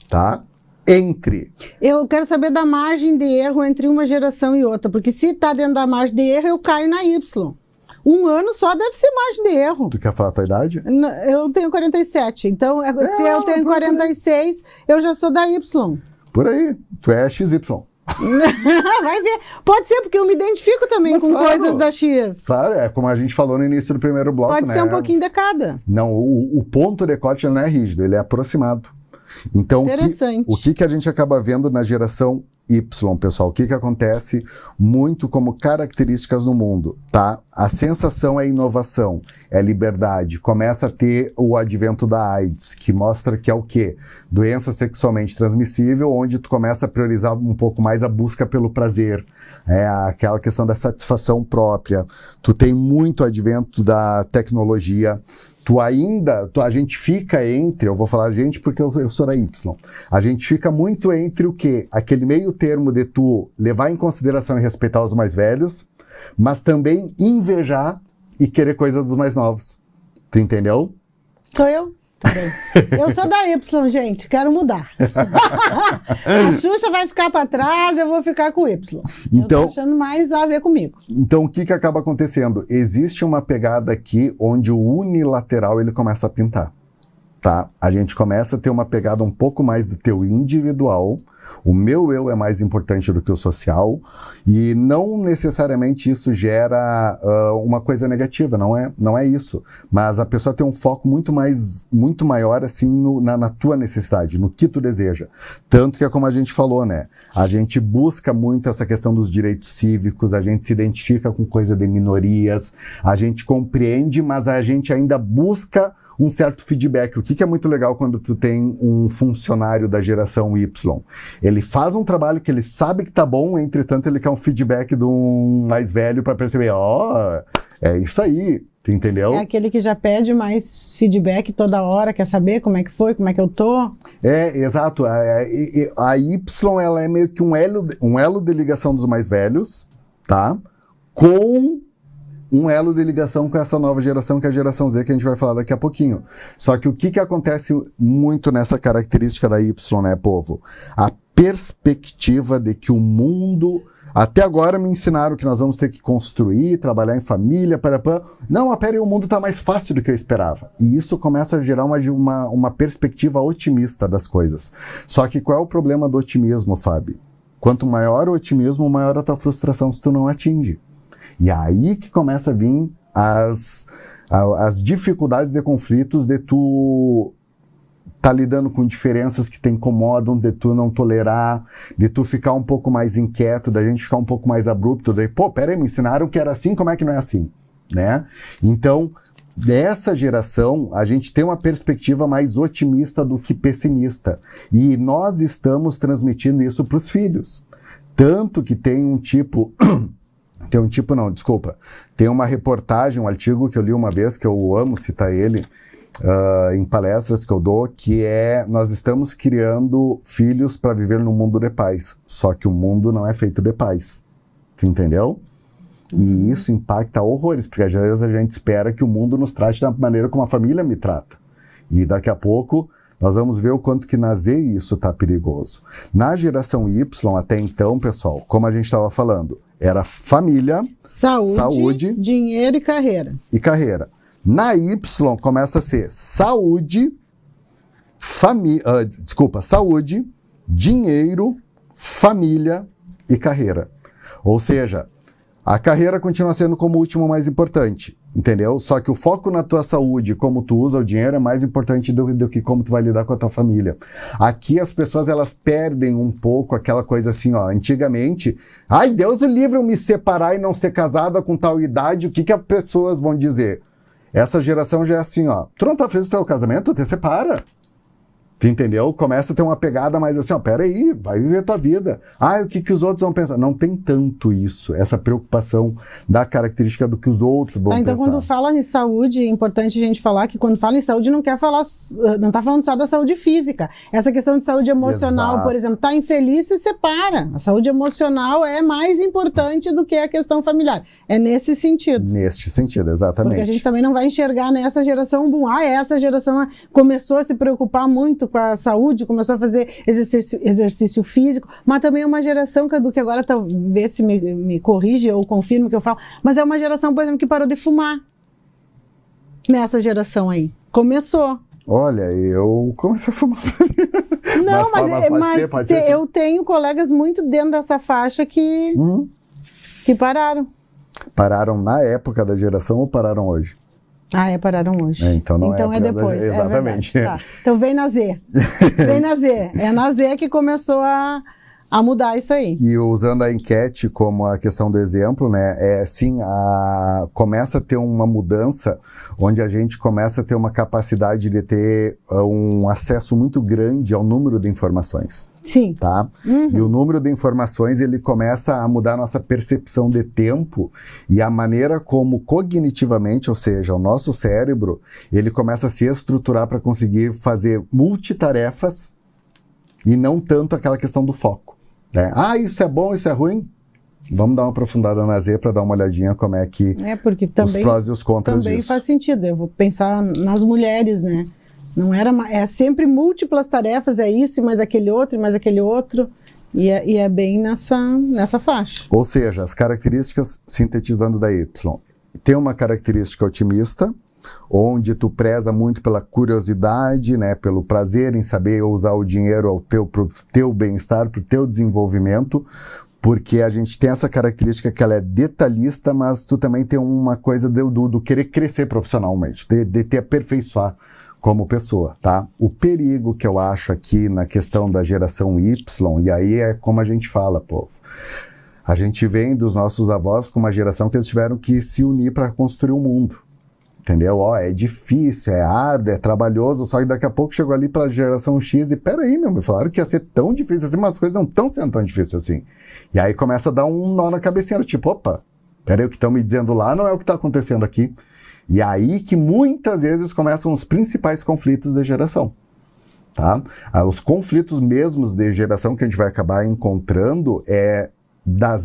tá? Entre. Eu quero saber da margem de erro entre uma geração e outra, porque se tá dentro da margem de erro, eu caio na Y. Um ano só deve ser margem de erro. Tu quer falar a tua idade? Eu tenho 47, então se eu tenho 46, eu já sou da Y. Por aí, tu é XY. Vai ver. Pode ser, porque eu me identifico também com claro, coisas da X. Claro, é como a gente falou no início do primeiro bloco, Pode né? ser um pouquinho de cada. Não, o ponto de corte ele não é rígido, ele é aproximado. Então, Interessante. o que a gente acaba vendo na geração Y, pessoal? O que acontece muito como características no mundo, tá? A sensação é inovação, é liberdade. Começa a ter o advento da AIDS, que mostra que é o quê? Doença sexualmente transmissível, onde tu começa a priorizar um pouco mais a busca pelo prazer. É aquela questão da satisfação própria. Tu tem muito advento da tecnologia. A gente fica entre, eu vou falar gente porque eu sou da Y, a gente fica muito entre o quê? Aquele meio termo de tu levar em consideração e respeitar os mais velhos, mas também invejar e querer coisas dos mais novos. Tu entendeu? Sou eu? Também. Eu sou da Y, gente, quero mudar. A Xuxa vai ficar para trás, eu vou ficar com o Y. Então, eu tô achando mais a ver comigo. Então, o que acaba acontecendo? Existe uma pegada aqui onde o unilateral ele começa a pintar, tá? A gente começa a ter uma pegada um pouco mais do teu individual, o meu eu é mais importante do que o social, e não necessariamente isso gera uma coisa negativa, não é isso. Mas a pessoa tem um foco muito maior assim na tua necessidade, no que tu deseja. Tanto que é como a gente falou, né? A gente busca muito essa questão dos direitos cívicos, a gente se identifica com coisa de minorias, a gente compreende, mas a gente ainda busca um certo feedback. O que é muito legal quando tu tem um funcionário da geração Y? Ele faz um trabalho que ele sabe que tá bom, entretanto ele quer um feedback de um mais velho para perceber, é isso aí, tu entendeu? É aquele que já pede mais feedback toda hora, quer saber como é que foi, como é que eu tô. Exato. A Y, ela é meio que um elo de ligação dos mais velhos, tá? Com um elo de ligação com essa nova geração, que é a geração Z, que a gente vai falar daqui a pouquinho. Só que o que acontece muito nessa característica da Y, né, povo? A perspectiva de que o mundo... Até agora me ensinaram que nós vamos ter que construir, trabalhar em família, Não, mas peraí, o mundo está mais fácil do que eu esperava. E isso começa a gerar uma perspectiva otimista das coisas. Só que qual é o problema do otimismo, Fábio? Quanto maior o otimismo, maior a tua frustração se tu não atinge. E aí que começa a vir as dificuldades e conflitos de tu tá lidando com diferenças que te incomodam, de tu não tolerar, de tu ficar um pouco mais inquieto, da gente ficar um pouco mais abrupto, de peraí, me ensinaram que era assim, como é que não é assim? Né? Então, dessa geração, a gente tem uma perspectiva mais otimista do que pessimista. E nós estamos transmitindo isso para os filhos. Tanto que tem Tem uma reportagem, um artigo que eu li uma vez, que eu amo citar ele, em palestras que eu dou, que é: nós estamos criando filhos para viver no mundo de paz, só que o mundo não é feito de paz. Você entendeu? E isso impacta horrores, porque às vezes a gente espera que o mundo nos trate da maneira como a família me trata. E daqui a pouco nós vamos ver o quanto que na Z isso tá perigoso. Na geração Y, até então, pessoal, como a gente estava falando, era família, saúde, dinheiro e carreira. Na Y começa a ser saúde, dinheiro, família e carreira. Ou seja, a carreira continua sendo como o último mais importante, entendeu? Só que o foco na tua saúde, como tu usa o dinheiro, é mais importante do que como tu vai lidar com a tua família. Aqui as pessoas, elas perdem um pouco aquela coisa assim, antigamente, ai, Deus o livre eu me separar e não ser casada com tal idade, o que as pessoas vão dizer? Essa geração já é assim, tu não tá feliz com o teu casamento? Tu te separa. Tu entendeu? Começa a ter uma pegada mais assim, peraí, vai viver a tua vida. O que os outros vão pensar? Não tem tanto isso, essa preocupação da característica do que os outros vão então, pensar. Quando fala em saúde, é importante a gente falar que quando fala em saúde não tá falando só da saúde física. Essa questão de saúde emocional, por exemplo, tá infeliz, se separa. A saúde emocional é mais importante do que a questão familiar. É nesse sentido. Neste sentido, exatamente. Porque a gente também não vai enxergar nessa geração essa geração começou a se preocupar muito com a saúde, começou a fazer exercício físico, mas também é uma geração, Cadu, que agora vê se me corrige ou confirma o que eu falo, mas é uma geração, por exemplo, que parou de fumar. Nessa geração aí. Começou. Olha, eu comecei a fumar. Não, mas pode ser, sim. eu tenho colegas muito dentro dessa faixa que pararam. Pararam na época da geração ou pararam hoje? Pararam hoje. Então não então é depois. Exatamente. Tá. Então vem na Z. Vem na Z. É na Z que começou a mudar isso aí. E usando a enquete como a questão do exemplo, né, sim, começa a ter uma mudança onde a gente começa a ter uma capacidade de ter um acesso muito grande ao número de informações. Sim. Tá? E o número de informações, ele começa a mudar a nossa percepção de tempo e a maneira como cognitivamente, ou seja, o nosso cérebro, ele começa a se estruturar para conseguir fazer multitarefas e não tanto aquela questão do foco. Né? Isso é bom, isso é ruim? Vamos dar uma aprofundada na Z para dar uma olhadinha como é que porque também, os prós e os contras também disso. Faz sentido. Eu vou pensar nas mulheres, né? Não era, é sempre múltiplas tarefas, é isso, mais aquele outro, mais aquele outro. E é bem nessa faixa. Ou seja, as características, sintetizando da Y, tem uma característica otimista, onde tu preza muito pela curiosidade, né, pelo prazer em saber usar o dinheiro pro teu bem-estar, pro teu desenvolvimento, porque a gente tem essa característica que ela é detalhista, mas tu também tem uma coisa do querer crescer profissionalmente, de te aperfeiçoar como pessoa, tá? O perigo que eu acho aqui na questão da geração Y, e aí é como a gente fala, povo, a gente vem dos nossos avós com uma geração que eles tiveram que se unir para construir o mundo. Entendeu? É difícil, é árduo, é trabalhoso, só que daqui a pouco chegou ali pra geração X e peraí, me falaram que ia ser tão difícil assim, mas as coisas não estão sendo tão difíceis assim. E aí começa a dar um nó na cabecinha, tipo, opa, peraí, o que estão me dizendo lá não é o que está acontecendo aqui. E aí que muitas vezes começam os principais conflitos da geração. Tá? Os conflitos mesmos de geração que a gente vai acabar encontrando é da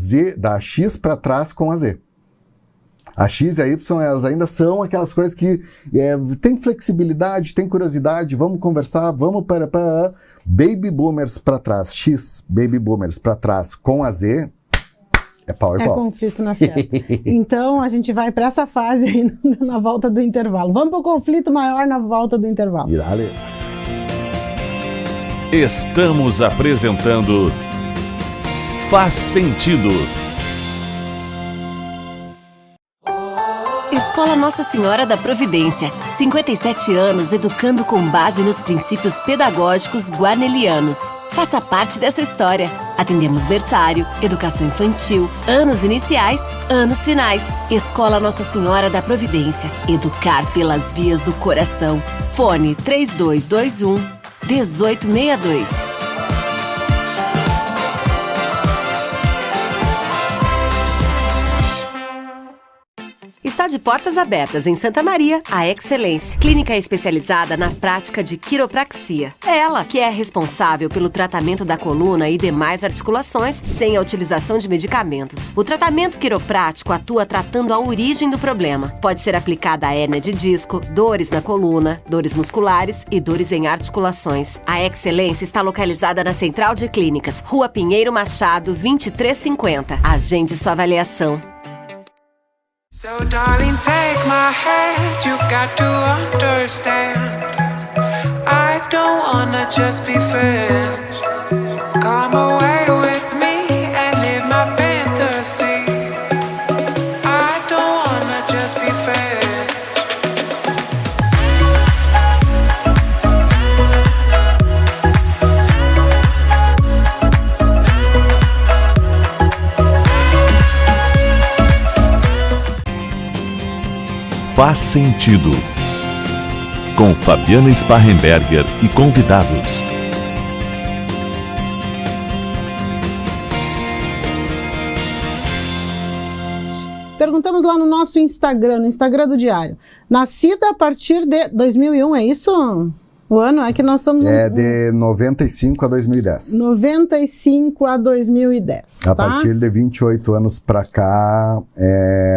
X para trás com a Z. A X e a Y, elas ainda são aquelas coisas que tem flexibilidade, tem curiosidade, vamos conversar, vamos para Baby Boomers para trás, X, Baby Boomers para trás com a Z, é pau e pau. É conflito na certa. Então, a gente vai para essa fase aí na volta do intervalo. Vamos para o conflito maior na volta do intervalo. Irale. Estamos apresentando Faz Sentido. Escola Nossa Senhora da Providência. 57 anos educando com base nos princípios pedagógicos guarnelianos. Faça parte dessa história. Atendemos berçário, educação infantil, anos iniciais, anos finais. Escola Nossa Senhora da Providência. Educar pelas vias do coração. Fone 3221-1862. Está de portas abertas em Santa Maria, a Excelência, clínica especializada na prática de quiropraxia. É ela que é responsável pelo tratamento da coluna e demais articulações sem a utilização de medicamentos. O tratamento quiroprático atua tratando a origem do problema. Pode ser aplicada a hérnia de disco, dores na coluna, dores musculares e dores em articulações. A Excelência está localizada na Central de Clínicas, Rua Pinheiro Machado, 2350. Agende sua avaliação. So darling, take my hand, you got to understand, I don't wanna just be friends. Come away with me and live my fantasy, I don't wanna just be friends. Faz Sentido, com Fabiana Sparrenberger e convidados. Perguntamos lá no nosso Instagram, no Instagram do Diário. Nascida a partir de 2001, é isso? O ano é que nós estamos... É de 95 a 2010. 95 a 2010, A tá? partir de 28 anos para cá,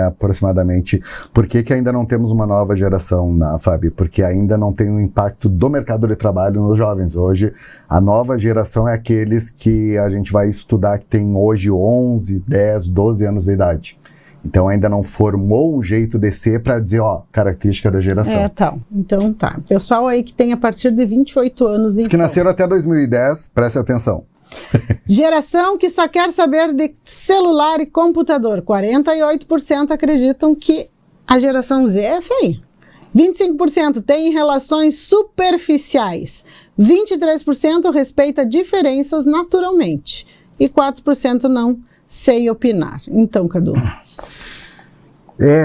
aproximadamente. Por que ainda não temos uma nova geração, Fábio? Porque ainda não tem um impacto do mercado de trabalho nos jovens. Hoje, a nova geração é aqueles que a gente vai estudar que tem hoje 11, 10, 12 anos de idade. Então ainda não formou um jeito de ser para dizer, ó, característica da geração. Então tá. Pessoal aí que tem a partir de 28 anos... Os que nasceram até 2010, preste atenção. Geração que só quer saber de celular e computador. 48% acreditam que a geração Z é essa aí. 25% tem relações superficiais. 23% respeita diferenças naturalmente. E 4% não sei opinar. Então, Cadu...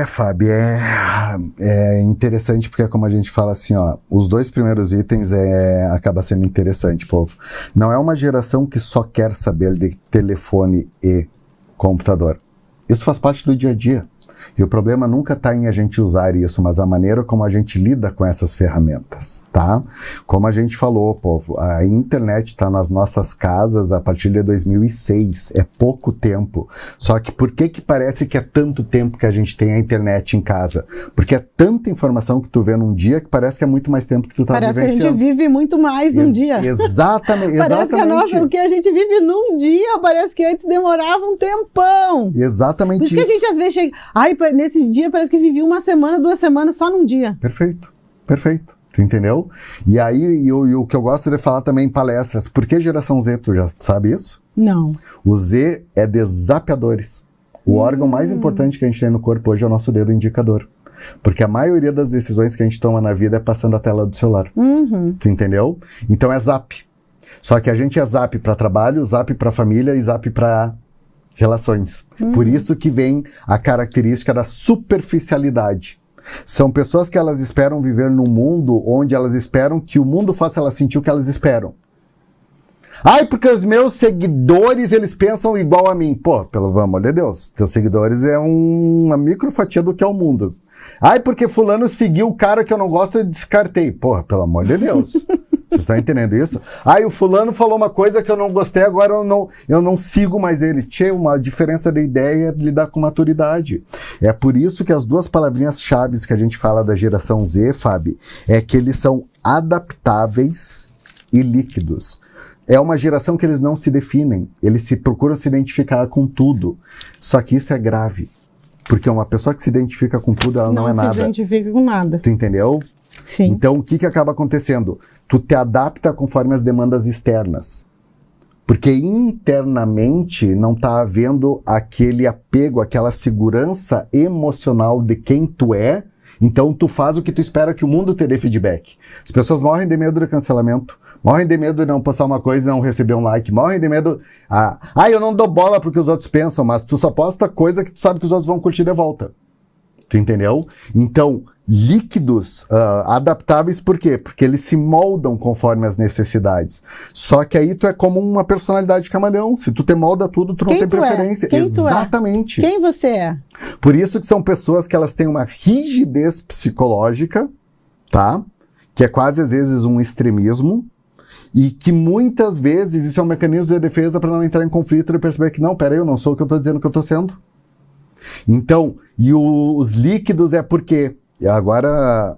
Fábio, é interessante porque é como a gente fala assim, ó, os 2 primeiros itens acaba sendo interessante, povo. Não é uma geração que só quer saber de telefone e computador. Isso faz parte do dia a dia. E o problema nunca está em a gente usar isso, mas a maneira como a gente lida com essas ferramentas, tá? Como a gente falou, povo, a internet está nas nossas casas a partir de 2006, é pouco tempo. Só que por que parece que é tanto tempo que a gente tem a internet em casa? Porque é tanta informação que tu vê num dia que parece que é muito mais tempo que tu tá vivenciando. Parece que a gente vive muito mais num dia. Exatamente. Parece que o que a gente vive num dia, parece que antes demorava um tempão. Exatamente isso. Por isso que a gente às vezes chega... nesse dia parece que vivi 1 semana, 2 semanas só num dia. Perfeito. Tu entendeu? E aí, o que eu gosto de falar também em palestras, por que geração Z? Tu já sabe isso? Não. O Z é de zapeadores. O órgão mais importante que a gente tem no corpo hoje é o nosso dedo indicador. Porque a maioria das decisões que a gente toma na vida é passando a tela do celular. Tu entendeu? Então é zap. Só que a gente é zap para trabalho, zap para família e zap para relações. Por isso que vem a característica da superficialidade. São pessoas que elas esperam viver num mundo onde elas esperam que o mundo faça elas sentir o que elas esperam. Porque os meus seguidores, eles pensam igual a mim. Pô, pelo amor de Deus, teus seguidores é uma microfatia do que é o mundo. Porque fulano seguiu o cara que eu não gosto e descartei. Pô, pelo amor de Deus. Vocês estão entendendo isso? O fulano falou uma coisa que eu não gostei, agora eu não sigo mais ele. Uma diferença de ideia é lidar com maturidade. É por isso que as 2 palavrinhas chaves que a gente fala da geração Z, Fábio, é que eles são adaptáveis e líquidos. É uma geração que eles não se definem, eles procuram se identificar com tudo. Só que isso é grave, porque uma pessoa que se identifica com tudo, ela não é nada. Não se identifica com nada. Tu entendeu? Sim. Então, o que acaba acontecendo? Tu te adapta conforme as demandas externas. Porque internamente não está havendo aquele apego, aquela segurança emocional de quem tu é. Então, tu faz o que tu espera que o mundo te dê feedback. As pessoas morrem de medo de cancelamento, morrem de medo de não postar uma coisa e não receber um like, morrem de medo... eu não dou bola pro que os outros pensam, mas tu só posta coisa que tu sabe que os outros vão curtir de volta. Tu entendeu? Então, líquidos, adaptáveis, por quê? Porque eles se moldam conforme as necessidades. Só que aí tu é como uma personalidade camaleão. Se tu te molda tudo, tu não tem preferência. Exatamente. Quem você é? Por isso que são pessoas que elas têm uma rigidez psicológica, tá? Que é quase às vezes um extremismo. E que muitas vezes isso é um mecanismo de defesa para não entrar em conflito e perceber que não, peraí, eu não sou o que eu estou dizendo que eu estou sendo. Então, e os líquidos é porque, agora,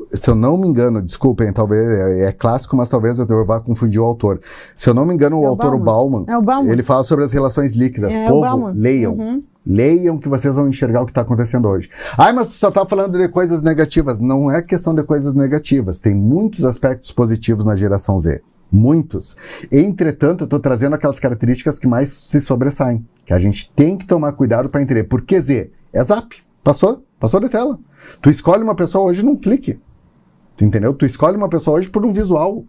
se eu não me engano, desculpem, talvez, é clássico, mas talvez eu vá confundir o autor. Se eu não me engano, o autor, o Bauman, ele fala sobre as relações líquidas. Povo, leiam. Leiam que vocês vão enxergar o que está acontecendo hoje. Mas você só está falando de coisas negativas. Não é questão de coisas negativas. Tem muitos aspectos positivos na geração Z. Muitos. Entretanto, eu estou trazendo aquelas características que mais se sobressaem. Que a gente tem que tomar cuidado para entender. Por que Z? É zap. Passou de tela. Tu escolhe uma pessoa hoje num clique. Tu entendeu? Tu escolhe uma pessoa hoje por um visual.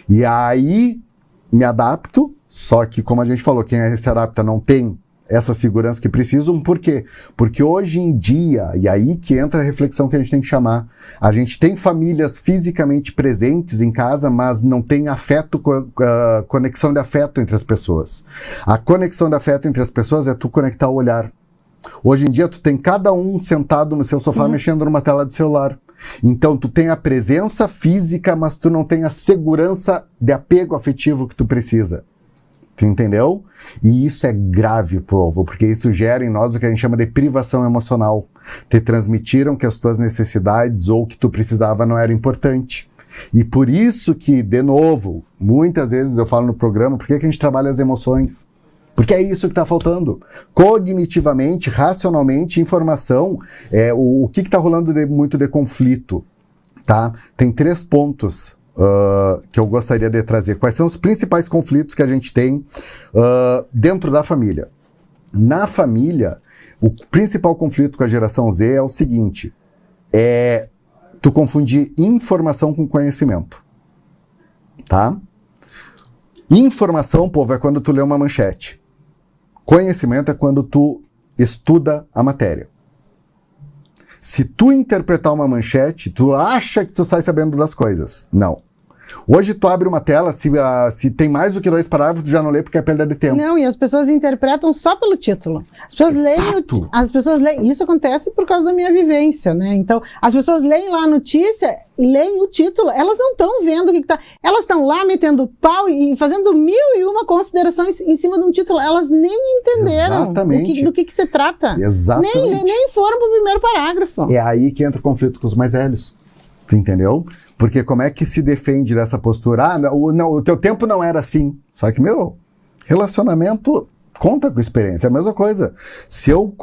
E aí, me adapto. Só que, como a gente falou, quem se adapta não tem essa segurança que precisam. Por quê? Porque hoje em dia, e aí que entra a reflexão que a gente tem que chamar, a gente tem famílias fisicamente presentes em casa, mas não tem afeto, conexão de afeto entre as pessoas. A conexão de afeto entre as pessoas é tu conectar o olhar. Hoje em dia, tu tem cada um sentado no seu sofá mexendo numa tela de celular. Então, tu tem a presença física, mas tu não tem a segurança de apego afetivo que tu precisa. Entendeu? E isso é grave, povo, porque isso gera em nós o que a gente chama de privação emocional. Te transmitiram que as tuas necessidades ou o que tu precisava não era importante. E por isso que, de novo, muitas vezes eu falo no programa, por que a gente trabalha as emoções? Porque é isso que está faltando. Cognitivamente, racionalmente, informação, o que está rolando muito de conflito, tá? Tem 3 pontos que eu gostaria de trazer. Quais são os principais conflitos que a gente tem dentro da família? Na família, o principal conflito com a geração Z é o seguinte, tu confundir informação com conhecimento, tá? Informação, povo, é quando tu lê uma manchete. Conhecimento é quando tu estuda a matéria. Se tu interpretar uma manchete, tu acha que tu sai sabendo das coisas. Não. Hoje tu abre uma tela, se tem mais do que 2 parágrafos, tu já não lê porque é perda de tempo. Não, e as pessoas interpretam só pelo título. As pessoas leem, isso acontece por causa da minha vivência, né? Então, as pessoas leem lá a notícia, leem o título, elas não estão vendo o que tá. Elas estão lá metendo pau e fazendo 1001 considerações em cima de um título. Elas nem entenderam do que se trata. Exatamente. Nem foram pro primeiro parágrafo. É aí que entra o conflito com os mais velhos. Tu entendeu? Porque como é que se defende dessa postura? O teu tempo não era assim. Só que, relacionamento conta com experiência. É a mesma coisa. Se eu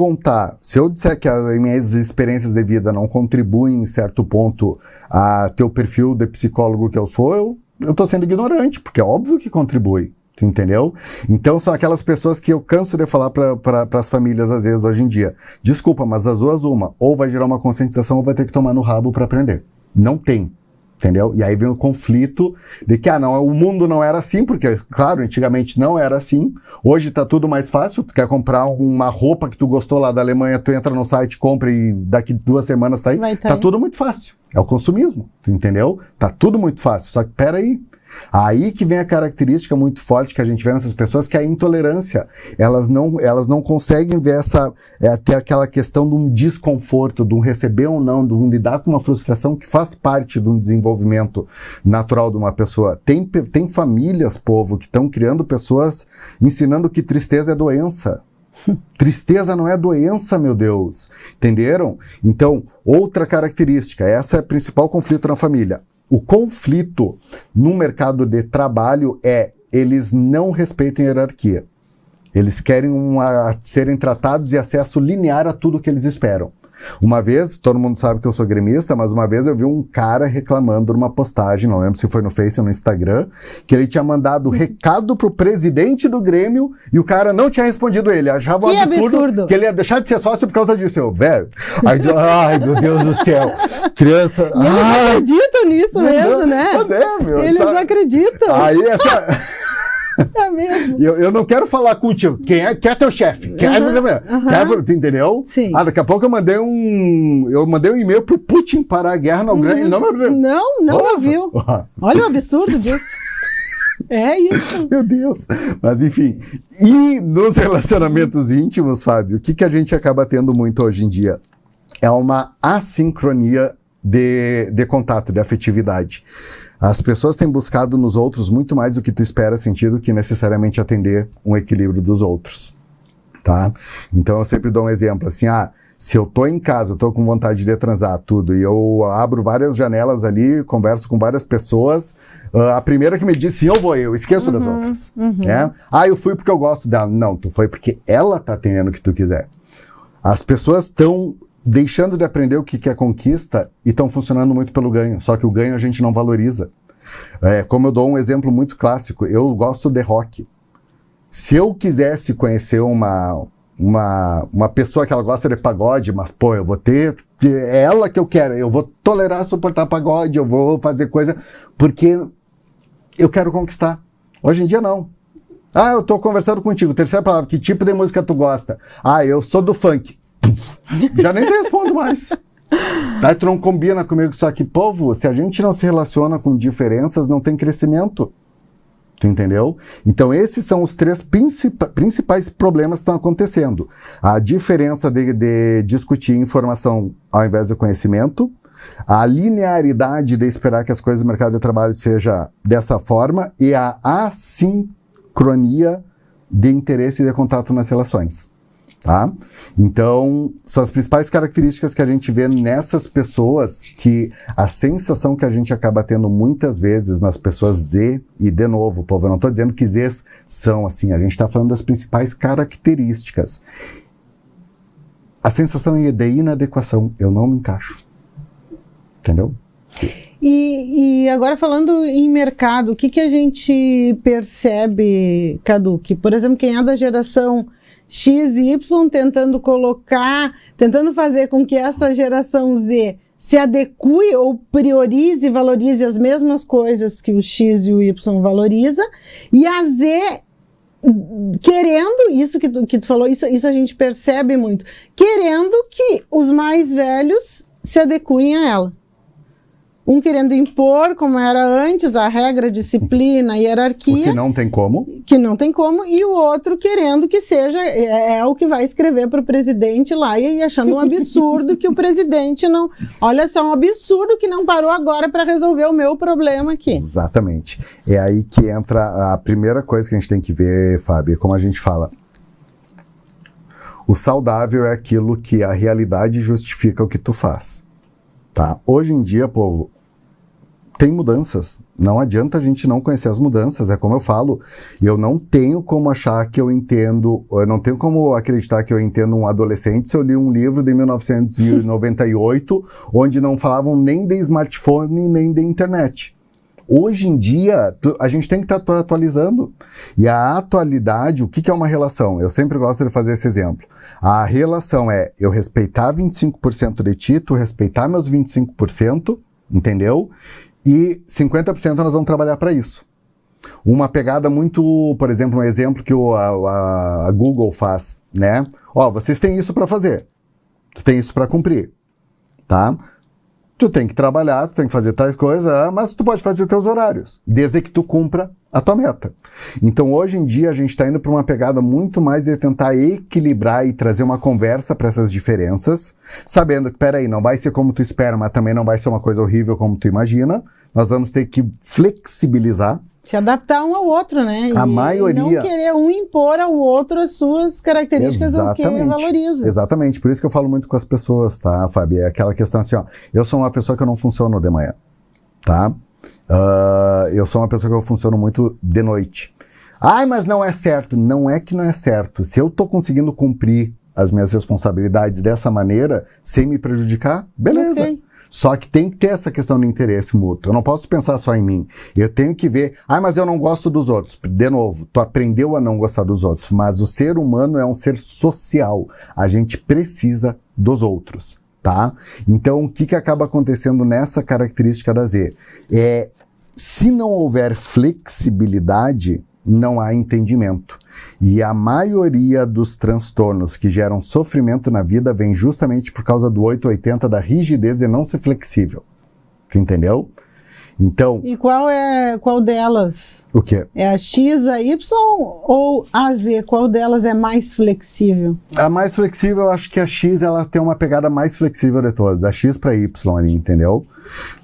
disser que as minhas experiências de vida não contribuem em certo ponto a teu perfil de psicólogo que eu sou, eu tô sendo ignorante, porque é óbvio que contribui. Tu entendeu? Então são aquelas pessoas que eu canso de falar para as famílias às vezes hoje em dia. Desculpa, mas as duas ou vai gerar uma conscientização ou vai ter que tomar no rabo para aprender. Não tem. Entendeu? E aí vem o conflito de que, o mundo não era assim, porque, claro, antigamente não era assim. Hoje tá tudo mais fácil. Tu quer comprar uma roupa que tu gostou lá da Alemanha, tu entra no site, compra e daqui 2 semanas tá aí. Tá tudo muito fácil. É o consumismo, tu entendeu? Tá tudo muito fácil. Só que, peraí. Aí que vem a característica muito forte que a gente vê nessas pessoas, que é a intolerância. Elas não conseguem ver ter aquela questão de um desconforto, de um receber ou não, de um lidar com uma frustração que faz parte de um desenvolvimento natural de uma pessoa. Tem famílias, povo, que estão criando pessoas ensinando que tristeza é doença. Tristeza não é doença, meu Deus. Entenderam? Então, outra característica, essa é o principal conflito na família. O conflito no mercado de trabalho eles não respeitam a hierarquia. Eles querem serem tratados e acesso linear a tudo que eles esperam. Uma vez, todo mundo sabe que eu sou gremista, mas uma vez eu vi um cara reclamando numa postagem, não lembro se foi no Face ou no Instagram, que ele tinha mandado recado pro presidente do Grêmio e o cara não tinha respondido ele. Achava um absurdo que ele ia deixar de ser sócio por causa disso. Eu, velho, ai meu Deus do céu, criança... E eles acreditam nisso mesmo, né? Mas meu. Eles acreditam. Aí É mesmo. Eu não quero falar contigo. Quem é teu chefe? Entendeu? Sim. Daqui a pouco eu mandei um e-mail pro Putin parar a guerra na Ucrânia. Ele não ouviu. Olha o absurdo disso. É isso. Meu Deus. Mas enfim. E nos relacionamentos íntimos, Fábio, o que a gente acaba tendo muito hoje em dia? É uma assincronia de contato, de afetividade. As pessoas têm buscado nos outros muito mais do que tu espera sentir do que necessariamente atender um equilíbrio dos outros, tá? Então eu sempre dou um exemplo, assim, se eu tô em casa, eu tô com vontade de transar tudo, e eu abro várias janelas ali, converso com várias pessoas, a primeira que me diz sim, eu esqueço das outras, né? Eu fui porque eu gosto dela. Não, tu foi porque ela tá atendendo o que tu quiser. As pessoas estão deixando de aprender o que é conquista e estão funcionando muito pelo ganho. Só que o ganho a gente não valoriza. Como eu dou um exemplo muito clássico, eu gosto de rock. Se eu quisesse conhecer uma pessoa que ela gosta de pagode, mas, eu vou ter ela que eu quero, eu vou tolerar, suportar pagode, eu vou fazer coisa, porque eu quero conquistar. Hoje em dia, não. Eu tô conversando contigo. Terceira palavra, que tipo de música tu gosta? Eu sou do funk. Já nem te respondo mais. Aí tu não combina comigo, só que, povo, se a gente não se relaciona com diferenças, não tem crescimento. Tu entendeu? Então esses são os 3 principais problemas que estão acontecendo. A diferença de discutir informação ao invés de conhecimento, a linearidade de esperar que as coisas do mercado de trabalho seja dessa forma e a assincronia de interesse e de contato nas relações. Tá? Então, são as principais características que a gente vê nessas pessoas, que a sensação que a gente acaba tendo muitas vezes nas pessoas Z, e de novo, povo, eu não estou dizendo que Zs são assim, a gente está falando das principais características. A sensação é de inadequação, eu não me encaixo. Entendeu? E agora falando em mercado, o que a gente percebe, Cadu? Que, por exemplo, quem é da geração X e Y tentando fazer com que essa geração Z se adeque ou priorize e valorize as mesmas coisas que o X e o Y valoriza, e a Z querendo, isso que tu falou, isso a gente percebe muito, querendo que os mais velhos se adequem a ela. Um querendo impor, como era antes, a regra, a disciplina, a hierarquia. O que não tem como. Que não tem como. E o outro querendo que seja, o que vai escrever para o presidente lá e achando um absurdo que o presidente não... Olha só, um absurdo que não parou agora para resolver o meu problema aqui. Exatamente. É aí que entra a primeira coisa que a gente tem que ver, Fábio, como a gente fala. O saudável é aquilo que a realidade justifica o que tu faz. Tá? Hoje em dia, povo, tem mudanças. Não adianta a gente não conhecer as mudanças. É como eu falo, eu não tenho como achar que eu entendo, eu não tenho como acreditar que eu entendo um adolescente se eu li um livro de 1998, onde não falavam nem de smartphone, nem de internet. Hoje em dia, a gente tem que estar atualizando. E a atualidade, o que é uma relação? Eu sempre gosto de fazer esse exemplo. A relação é eu respeitar 25% de ti, tu respeitar meus 25%, entendeu? E 50% nós vamos trabalhar para isso. Uma pegada muito, por exemplo, um exemplo que a Google faz, né? Ó, vocês têm isso para fazer. Tu tem isso para cumprir, tá? Tu tem que trabalhar, tu tem que fazer tais coisas, mas tu pode fazer teus horários, desde que tu cumpra a tua meta. Então, hoje em dia, a gente está indo para uma pegada muito mais de tentar equilibrar e trazer uma conversa para essas diferenças, sabendo que, peraí, não vai ser como tu espera, mas também não vai ser uma coisa horrível como tu imagina. Nós vamos ter que flexibilizar. Se adaptar um ao outro, né? A maioria... não querer um impor ao outro as suas características ou o que valoriza. Exatamente. Por isso que eu falo muito com as pessoas, tá, Fábio? É aquela questão assim, ó. Eu sou uma pessoa que eu não funciono de manhã, tá? Eu sou uma pessoa que eu funciono muito de noite. Ai, mas não é certo. Não é que não é certo. Se eu tô conseguindo cumprir as minhas responsabilidades dessa maneira, sem me prejudicar, beleza. Okay. Só que tem que ter essa questão de interesse mútuo. Eu não posso pensar só em mim. Eu tenho que ver, mas eu não gosto dos outros. De novo, tu aprendeu a não gostar dos outros, mas o ser humano é um ser social. A gente precisa dos outros, tá? Então, o que acaba acontecendo nessa característica da Z? Se não houver flexibilidade, não há entendimento. E a maioria dos transtornos que geram sofrimento na vida vem justamente por causa do 880, da rigidez de não ser flexível. Entendeu? Então... E qual delas? O quê? É a X, a Y ou a Z? Qual delas é mais flexível? A mais flexível, eu acho que a X, ela tem uma pegada mais flexível de todas. Da X para Y ali, entendeu?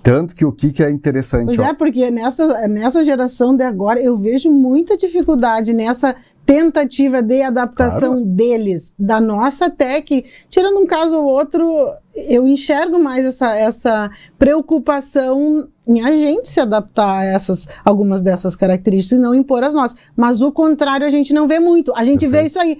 Tanto que o que é interessante... Pois porque nessa geração de agora, eu vejo muita dificuldade nessa tentativa de adaptação deles, da nossa até que, tirando um caso ou outro, eu enxergo mais essa preocupação em a gente se adaptar a algumas dessas características e não impor as nossas. Mas o contrário a gente não vê muito. A gente vê isso aí.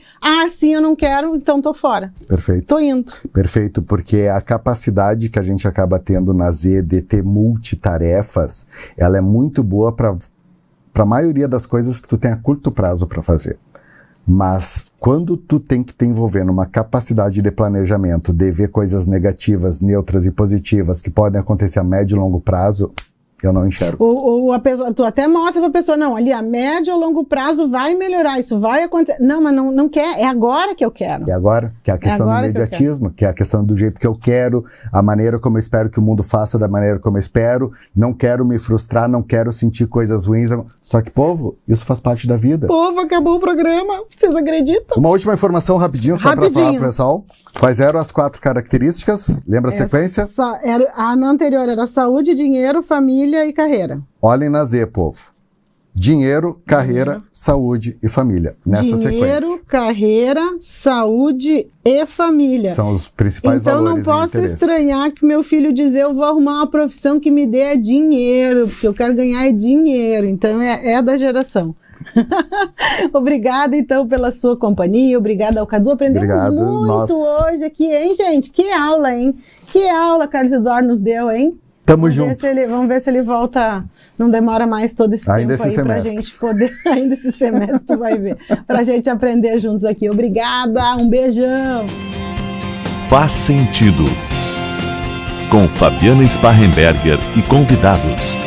Sim, eu não quero, então tô fora. Perfeito. Tô indo. Perfeito, porque a capacidade que a gente acaba tendo na Z de ter multitarefas, ela é muito boa para a maioria das coisas que tu tem a curto prazo para fazer. Mas quando tu tem que te envolver numa capacidade de planejamento, de ver coisas negativas, neutras e positivas que podem acontecer a médio e longo prazo, eu não enxergo. Ou tu até mostra pra pessoa, não, ali a médio ou longo prazo vai melhorar, isso vai acontecer. Não, mas não quer, é agora que eu quero. É agora, que é a questão do imediatismo, que é a questão do jeito que eu quero, a maneira como eu espero que o mundo faça da maneira como eu espero, não quero me frustrar, não quero sentir coisas ruins. Só que, povo, isso faz parte da vida. Povo, acabou o programa, vocês acreditam? Uma última informação rapidinho, só para falar pro pessoal. Quais eram as 4 características? Lembra a sequência? Na anterior era saúde, dinheiro, família e carreira. Olhem na Z, povo. Dinheiro, carreira, saúde e família. Nessa sequência. Dinheiro, carreira, saúde e família. São os principais então, valores. Então não posso estranhar que meu filho dizer eu vou arrumar uma profissão que me dê dinheiro, porque eu quero ganhar dinheiro. Então é da geração. Obrigada, então, pela sua companhia. Obrigada ao Cadu. Aprendemos muito hoje aqui, hein, gente? Que aula, hein? Que aula Carlos Eduardo nos deu, hein? Tamo junto. Vamos ver se ele volta, não demora mais todo esse ainda tempo esse aí pra gente poder, ainda esse semestre tu vai ver, pra gente aprender juntos aqui. Obrigada, um beijão. Faz sentido. Com Fabiana Sparrenberger e convidados.